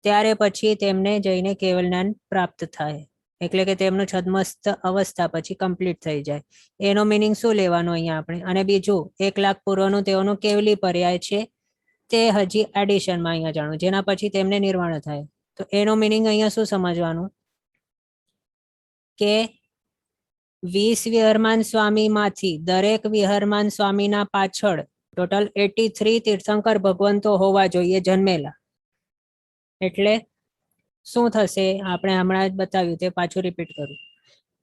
ત્યારે પછી તેમને જઈને કેવલ જ્ઞાન પ્રાપ્ત થાય. એટલે કે તેમનું છદ્મસ્ત અવસ્થા પછી કમ્પ્લીટ થઈ જાય. એનો મિનિંગ શું લેવાનું અહીંયા આપણે? અને બીજું 1 લાખ પૂર્વનું તેઓનું કેવલી પર્યાય છે, તે હજી એડિશનમાં અહીંયા જાણો, જેના પછી તેમને નિર્વાણ થાય. તો એનો મિનિંગ અહીંયા શું સમજવાનું કે 20 વિહરમાન સ્વામી માંથી દરેક વિહરમાન સ્વામીના પાછળ ટોટલ 83 તીર્થંકર ભગવંતો હોવા જોઈએ જન્મેલા. એટલે શું થશે આપણે હમણાં જ બતાવ્યું તે પાછું રિપીટ કરું.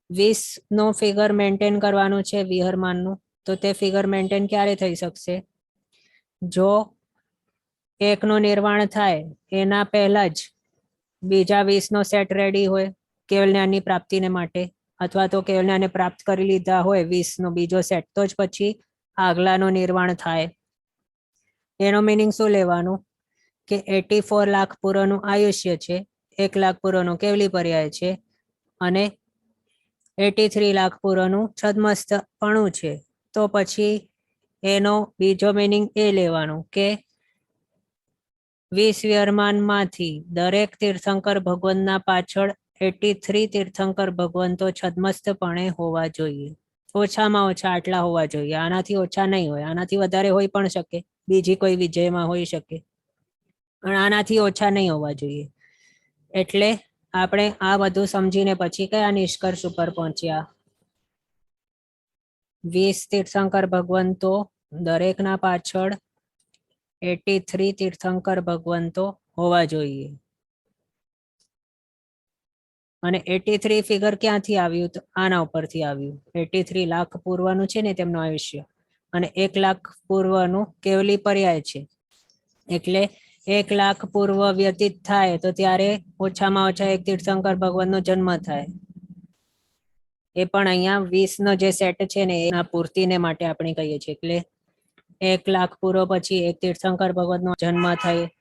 20 નો ફિગર મેન્ટેન કરવાનું છે વિહરમાનનું, તો તે ફિગર મેન્ટેન ક્યારે થઈ શકશે? જો 1 નું નિર્વાણ થાય એના પહેલા જ બીજા 20 નો સેટ રેડી હોય કેવલ જ્ઞાનની પ્રાપ્તિને માટે, અથવા તો કેવલ જ્ઞાનને પ્રાપ્ત કરી લીધા હોય 20 નો બીજો સેટ, તો જ પછી આગલાનું નિર્વાણ થાય. એનો મિનિંગ શું લેવાનું કે 84 લાખ પૂર્વનું આયુષ્ય છે, 1 લાખ પૂર્વનું કેવલી પર્યાય છે, અને 83 લાખ પૂર્વનું છદ્મસ્તપણું છે. તો પછી એનો બીજો મિનિંગ એ લેવાનું કે 20 વિયરમાનમાંથી દરેક તીર્થંકર ભગવંતના પાછળ 83 તીર્થંકર ભગવંતો છદ્મસ્તપણે હોવા જોઈએ. ઓછામાં ઓછા આટલા હોવા જોઈએ. આનાથી ઓછા નહીં હોય, આનાથી વધારે હોઈ પણ શકે, બીજી કોઈ વિજયમાં હોઈ શકે, પણ આનાથી ઓછા નહીં હોવા જોઈએ. એટલે આપણે આ બધું સમજીને પછી કયા નિષ્કર્ષ ઉપર પહોંચ્યા? 20 તીર્થંકર ભગવંતો દરેકના પાછળ 83 તીર્થંકર ભગવંતો હોવા જોઈએ. અને 83 ફિગર ક્યાંથી આવ્યું? તો આના ઉપરથી આવ્યું. 83 લાખ પૂર્વનું છે ને તેમનું આયુષ્ય, અને 1 લાખ પૂર્વનું કેવલી પર્યાય છે. એટલે 1 લાખ પૂર્વ વ્યતીત થાય તો ત્યારે ઓછામાં ઓછા એક તીર્થંકર ભગવાનનો જન્મ થાય. એ પણ અહીંયા 20 નો જે સેટ છે ને એના પૂર્તિને માટે આપણે કહીએ છીએ. એટલે 1 લાખ પૂર્વ પછી એક તીર્થંકર ભગવાનનો જન્મ થાય,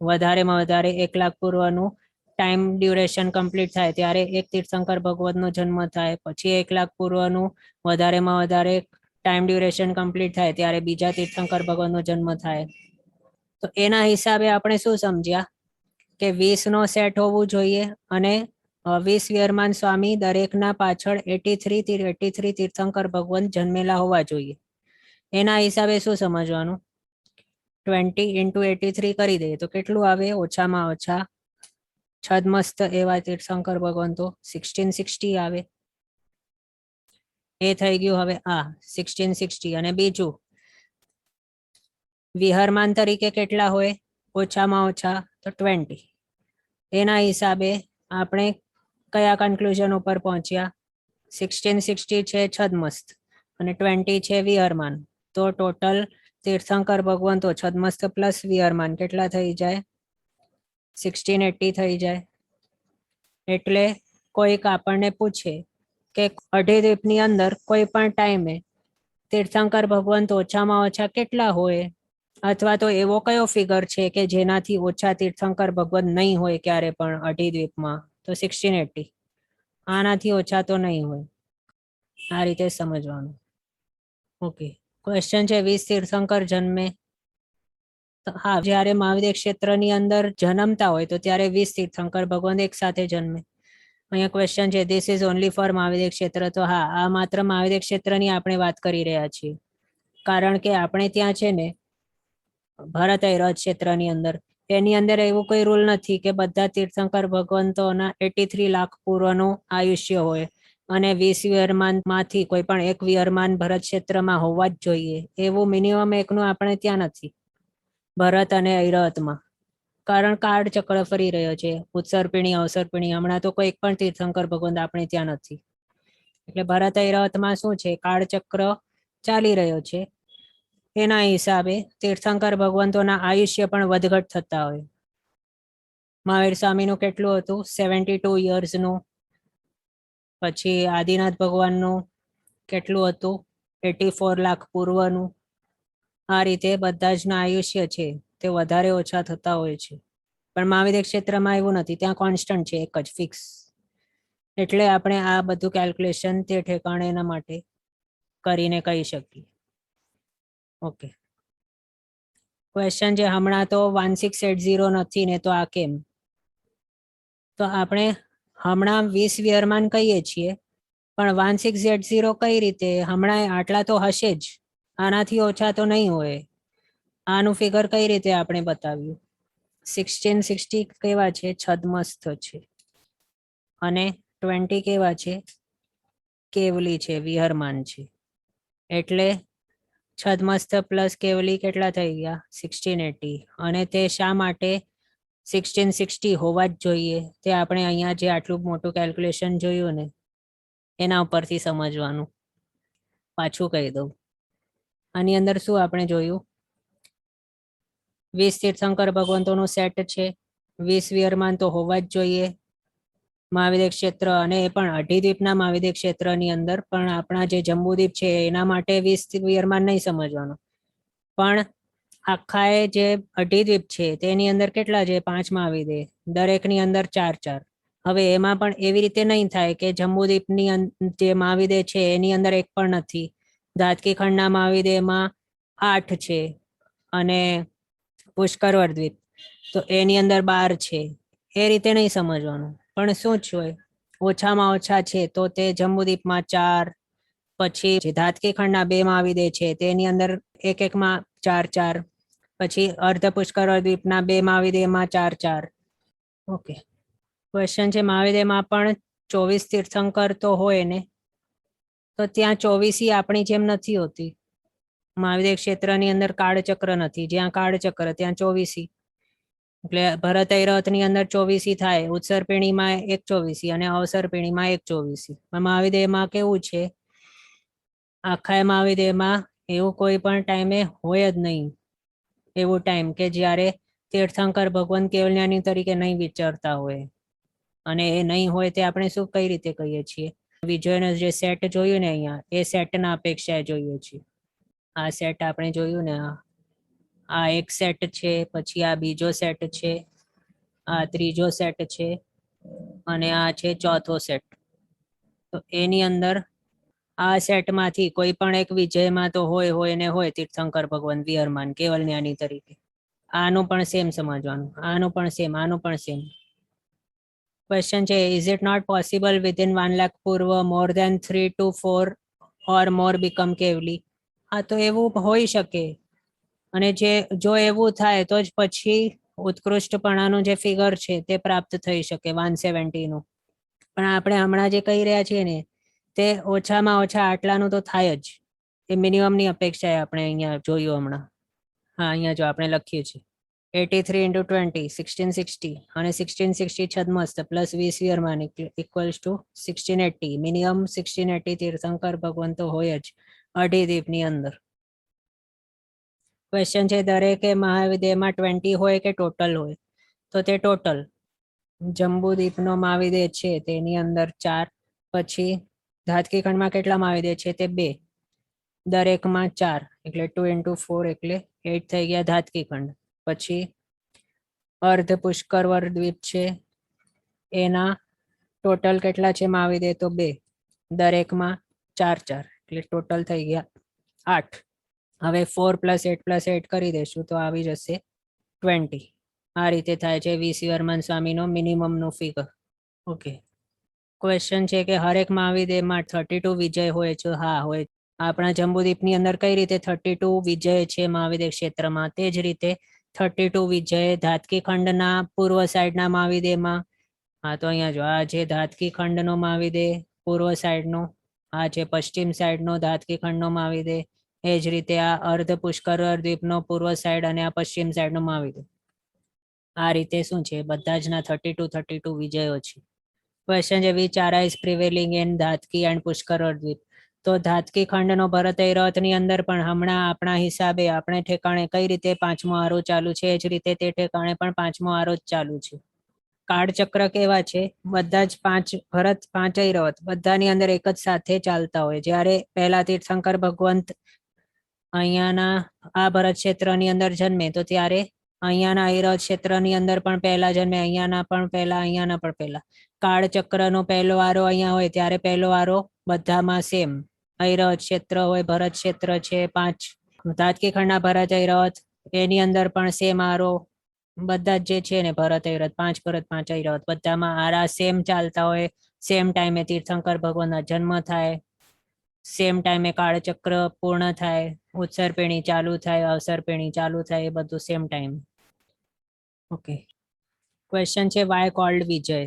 વધારેમાં વધારે 1 લાખ પૂર્વનું ટાઈમ ડ્યુરેશન કમ્પ્લીટ થાય ત્યારે એક તીર્થંકર ભગવતનો જન્મ થાય. પછી 1 લાખ પૂર્વનું વધારેમાં વધારે ટાઈમ ડ્યુરેશન કમ્પ્લીટ થાય ત્યારે બીજા તીર્થંકર ભગવતનો જન્મ થાય. તો એના હિસાબે આપણે શું સમજ્યા કે 20 નો સેટ હોવું જોઈએ અને 20 વિયરમાન સ્વામી દરેકના પાછળ 83 તીર્થંકર ભગવંત જન્મેલા હોવા જોઈએ. એના હિસાબે શું સમજવાનું? 20 into 83 કરી દઈએ તો કેટલું આવે? ઓછામાં ઓછા છદ્મસ્ત એવા તીર્થંકર ભગવંતો 1660 આવે. એ થઈ ગયું. હવે આ 1660 અને બીજું વિહરમાન તરીકે કેટલા હોય? ઓછામાં ઓછા તો 20. એના હિસાબે આપણે કયા કન્ક્લુઝન ઉપર પહોંચ્યા? 1660 છે છદ્મસ્ત અને 20 છે વિહરમાન. તો ટોટલ તીર્થંકર ભગવંતો છદ્મસ્ત પ્લસ વિહરમાન કેટલા થઈ જાય? 1680 થઈ જાય. એટલે કોઈક આપણને પૂછે કે અઢી દ્વીપની અંદર કોઈ પણ ટાઈમે તીર્થંકર ભગવંત ઓછામાં ઓછા કેટલા હોય, અથવા તો એવો કયો ફિગર છે કે જેનાથી ઓછા તીર્થંકર ભગવંત નહીં હોય ક્યારે પણ અઢી દ્વીપમાં? તો 1680. આનાથી ઓછા તો નહીં હોય. આ રીતે સમજવાનું. ઓકે, ક્વેશ્ચન છે 20 તીર્થંકર જન્મે. હા, જ્યારે મહાવિદ્ય ક્ષેત્રની અંદર જન્મતા હોય તો ત્યારે 20 તીર્થંકર ભગવાન એક સાથે જન્મે. અહીંયા ક્વેશ્ચન છે ધીસ ઇઝ ઓનલી ફોર મહાવિદ્ય ક્ષેત્ર. તો હા, આ માત્ર મહાવિદ્ય ક્ષેત્રની આપણે વાત કરી રહ્યા છીએ, કારણ કે આપણે ત્યાં છે ને ભરત ઐરાવત ક્ષેત્રની અંદર એની અંદર એવું કોઈ રૂલ નથી કે બધા તીર્થંકર ભગવંતોના 83 લાખ પૂર્વનું આયુષ્ય હોય અને 20 વિયરમાન માંથી કોઈ પણ એક વિયરમાન ભરત ક્ષેત્રમાં હોવા જ જોઈએ. એવું મિનિમમ એકનું આપણે ત્યાં નથી ભરત અને ઐરાવતમાં, કારણ કાળચક્ર ફરી રહ્યો છે. ઉત્સર્પિણી અવસર્પિણી હમણાં તો કોઈ પણ તીર્થંકર ભગવંત આપણે ત્યાં નથી. એટલે ભરત ઐરાવતમાં શું છે? કાળચક્ર ચાલી રહ્યો છે. એના હિસાબે તીર્થંકર ભગવંતોના આયુષ્ય પણ વધઘટ થતા હોય. મહાવીર સ્વામીનું કેટલું હતું? 72 યર્સનું. પછી આદિનાથ ભગવાનનું કેટલું હતું? 84 લાખ પૂર્વનું. આ રીતે બધા જ ના આયુષ્ય છે તે વધારે ઓછા થતા હોય છે. પણ મહાવિદ્ય ક્ષેત્રમાં એવું નથી, ત્યાં કોન્સ્ટન્ટ છે, એક જ ફિક્સ. એટલે આપણે આ બધું કેલ્ક્યુલેશન તે ઠેકાણે એના માટે કરીને કહી શકીએ. ઓકે, ક્વેશ્ચન છે હમણાં તો 1680 નથી ને, તો આ કેમ? તો આપણે હમણાં 20 વિયરમાન કહીએ છીએ, પણ 1680 કઈ રીતે? હમણાં આટલા તો હશે જ, આનાથી ઓછા તો નહીં હોય. આનું ફિગર કઈ રીતે આપણે બતાવ્યું? 1660 કેવા છે? છદ્મસ્થ છે. અને 20 કેવા છે? કેવલી છે, વિહરમાન છે. એટલે છદ્મસ્થ પ્લસ કેવલી કેટલા થઈ ગયા? 1680. અને તે શા માટે 1660 હોવા જ જોઈએ? તે આપણે અહીંયા જે આટલું મોટું કેલ્ક્યુલેશન જોયું ને એના ઉપરથી સમજવાનું. પાછું કહી દઉં, આની અંદર શું આપણે જોયું? 20 તીર્થંકર ભગવંતોનું સેટ છે, 20 વિયરમાન તો હોવા જ જોઈએ મહાવિદ્ય ક્ષેત્ર, અને એ પણ અઢી દ્વીપના મહાવિદ્ય ક્ષેત્રની અંદર. પણ આપણા જે જંબુદ્વીપ છે એના માટે 20 વિયરમાન નહીં સમજવાનું, પણ આખા એ જે અઢી દ્વીપ છે તેની અંદર કેટલા છે? 5 મહાવિદ્ય, દરેકની અંદર 4-4. હવે એમાં પણ એવી રીતે નહીં થાય કે જંબુદ્વીપની જે મહાવિદ્ય છે એની અંદર એક પણ નથી. ધાતકી ખંડના મહાવિદ્યમાં 8 છે અને પુષ્કરવર દ્વીપ તો એની અંદર 12 છે. એ રીતે નહીં સમજવાનું, પણ શું છે ઓછામાં ઓછા છે તો તે જંબુદ્વીપમાં 4, પછી ધાતકી ખંડના 2 મહાવિદે છે તેની અંદર એક એકમાં 4, પછી અર્ધ પુષ્કરવર દ્વીપના 2 મહાવિદેમાં 4. ઓકે, ક્વેશ્ચન છે મહાવિદેમાં પણ 24 તીર્થંકર તો હોય ને, તો ત્યાં 24 આપણી જેમ નથી હોતી. મહાવિદ્ય ક્ષેત્રની અંદર કાળચક્ર નથી, જ્યાં કાળચક્ર ત્યાં 24. એટલે ભરત ઐરવત ની અંદર 24 થાય, ઉત્સર પેઢીમાં 1 24 અને અવસર પેઢીમાં 1 24. મહાવિદ્યમાં કેવું છે, આખા મહાવિદ્યમાં એવું કોઈ પણ ટાઈમે હોય જ નહીં એવું ટાઈમ કે જ્યારે તીર્થંકર ભગવાન કેવલ્યાની તરીકે નહીં વિચારતા હોય. અને એ નહીં હોય તે આપણે શું કઈ રીતે કહીએ છીએ? વિજયનો જે સેટ જોયું ને અહીંયા, એ સેટના અપેક્ષાએ જોઈએ છીએ. આ સેટ આપણે જોયું ને, આ એક સેટ છે, પછી આ બીજો સેટ છે, આ ત્રીજો સેટ છે અને આ છે ચોથો સેટ. તો એની અંદર આ સેટમાંથી કોઈ પણ એક વિજયમાં તો હોય ને હોય તીર્થંકર ભગવાન વિહરમાન કેવલ જ્ઞાની તરીકે. આનું પણ સેમ સમજવાનું, આનું પણ સેમ, આનું પણ સેમ. ક્વેશ્ચન છે, is it not possible within 1 lakh પૂર્વ more then 3 to 4 or more become કેવલી? હા, તો એવું હોઈ શકે, અને જો એવું થાય તો જ પછી ઉત્કૃષ્ટપણાનું જે ફિગર છે તે પ્રાપ્ત થઈ શકે 170 નું. પણ આપણે હમણાં જે કહી રહ્યા છીએ ને, તે ઓછામાં ઓછા આટલાનું તો થાય જ. એ મિનિમમની અપેક્ષાએ આપણે અહીંયા જોયું હમણાં. હા, અહીંયા જો આપણે લખ્યું છે 83 into 20 1660 અને 1660 છદ્મસ્ત પ્લસ 20 વિહરમાન ઇક્વલ્સ ટુ 1680. મિનિમમ 1680 તીર્થંકર ભગવાન તો હોય જ અઢી દ્વીપની અંદર. ક્વેશ્ચન છે, દરેકે મહાવિદ્યમાં 20 હોય કે ટોટલ હોય? તો તે ટોટલ. જંબુદ્વીપનો મહાવિદ્ય છે તેની અંદર 4, પછી ધાતકી ખંડમાં કેટલા મહાવિદ્ય છે? તે 2, દરેકમાં 4, એટલે 2 into 4 એટલે 8 થઈ ગયા ધાતકી ખંડ. પછી અર્ધ પુષ્કરવર દ્વીપ છે, એના ટોટલ કેટલા છે મહાવિદ્ય? તો 2, દરેકમાં 4, એટલે ટોટલ થઈ ગયા 8. હવે 4 + 8 + 8 કરી દેશું તો આવી જશે 20. આ રીતે થાય છે વી.સી. વર્મન સ્વામીનો મિનિમમનો ફિગર. ઓકે, ક્વેશ્ચન છે કે હરેક મહાવિદ્યમાં 32 વિજય હોય છે? હા, હોય. આપણા જંબુદ્વીપની અંદર કઈ રીતે 32 વિજય છે મહાવિદ્ય ક્ષેત્રમાં, તે જ રીતે 32 વિજય ધાતકી ખંડના પૂર્વ સાઈડના મહાવિદ્યમાં. હા, તો અહીંયા જો આ છે ધાતકી ખંડનો મહાવિદ્ય પૂર્વ સાઈડનો, આ છે પશ્ચિમ સાઈડનો ધાતકી ખંડનો મહાવિદ્ય. એ જ રીતે આ અર્ધ પુષ્કરવર દ્વીપનો પૂર્વ સાઈડ અને આ પશ્ચિમ સાઈડનો મહાવિદ્ય. આ રીતે શું છે, બધા જ ના 32 વિજયો છે. ક્વેશ્ચન છે, which are is prevailing in Dhataki and Pushkarvar Dweep? તો ધાતકી ખંડનો ભરત ઐરવતની અંદર પણ હમણાં આપણા હિસાબે આપણે ઠેકાણે કઈ રીતે 5મો આરો ચાલુ છે, એ જ રીતે તે ઠેકાણે પણ 5મો આરો જ ચાલુ છે. કાળચક્ર કેવા છે, બધા જ 5 ભરત 5 ઐરવત બધાની અંદર એક જ સાથે ચાલતા હોય. જ્યારે પહેલા તીર્થંકર ભગવંત અહીંયાના આ ભરત ક્ષેત્રની અંદર જન્મે તો ત્યારે અહીંયાના ઐરવત ક્ષેત્રની અંદર પણ પહેલા જન્મે, અહીંયાના પણ પહેલા, અહીંયાના પણ પહેલા. કાળચક્રનો પહેલો આરો અહીંયા હોય ત્યારે પહેલો આરો બધામાં સેમ. ઐરવત ક્ષેત્ર હોય, ભરત ક્ષેત્ર છે 5, ધાતકી ખંડના ભરત ઐરવત એની અંદર પણ સેમ આરો. બધા જ જે છે ને ભરત ઐરવત 5 ભરત 5 ઐરવત બધામાં આરા સેમ ચાલતા હોય. સેમ ટાઈમે તીર્થંકર ભગવાનના જન્મ થાય, સેમ ટાઈમે કાળચક્ર પૂર્ણ થાય, ઉત્સર પેઢી ચાલુ થાય, અવસર પેઢી ચાલુ થાય, એ બધું સેમ ટાઈમ. ઓકે, ક્વેશ્ચન છે, વાય કોલ્ડ વિજય?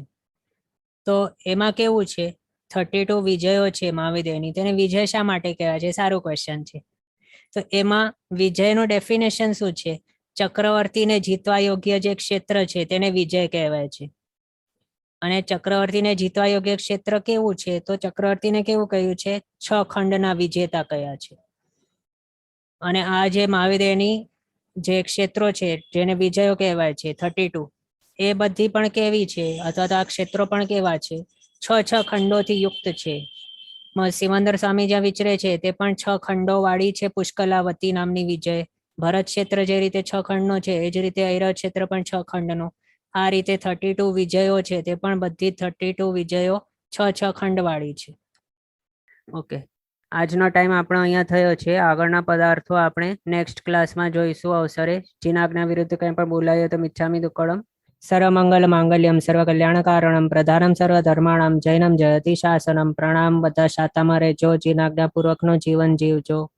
તો એમાં કેવું છે, 32 વિજયો છે મહાવિદ્યની, તેને વિજય શા માટે કહેવાય છે? સારું ક્વેશ્ચન છે. તો એમાં વિજયનું ડેફિનેશન શું છે? ચક્રવર્તીને જીતવા યોગ્ય જે ક્ષેત્ર છે તેને વિજય કહેવાય છે. અને ચક્રવર્તીને જીતવા યોગ્ય ક્ષેત્ર કેવું છે? તો ચક્રવર્તીને કેવું કહ્યું છે? 6 ખંડના વિજેતા કયા છે. અને આ જે મહાવિદ્યની જે ક્ષેત્રો છે જેને વિજયો કહેવાય છે 32, એ બધી પણ કેવી છે, અથવા તો આ ક્ષેત્રો પણ કેવા છે? 6 ખંડોથી યુક્ત છે. સિમંદર સ્વામી જ્યાં વિચરે છે તે પણ 6 ખંડો વાળી છે પુષ્કલાવતી નામની વિજય. ભરત ક્ષેત્ર જે રીતે 6 ખંડનો છે એ જ રીતે ઐરવત ક્ષેત્ર પણ 6 ખંડનો. આ રીતે 32 વિજયો છે તે પણ બધી 32 વિજયો 6 ખંડ વાળી છે. ઓકે, આજનો ટાઈમ આપણો અહીંયા થયો છે. આગળના પદાર્થો આપણે નેક્સ્ટ ક્લાસમાં જોઈશું અવસરે. ચિનાજ્ઞા વિરુદ્ધ કંઈ પણ બોલાયો તો મિચ્છામિ દુક્કડમ. સર્વમંગલ માંગલ્યમ સર્વ કલ્યાણ કારણમ પ્રધાનમ સર્વ ધર્માણમ જૈનમ જયતિ શાસનમ. પ્રણામ. બધા શાતામાં રહેજો, ચિનાજ્ઞાપૂર્વકનું જીવન જીવજો.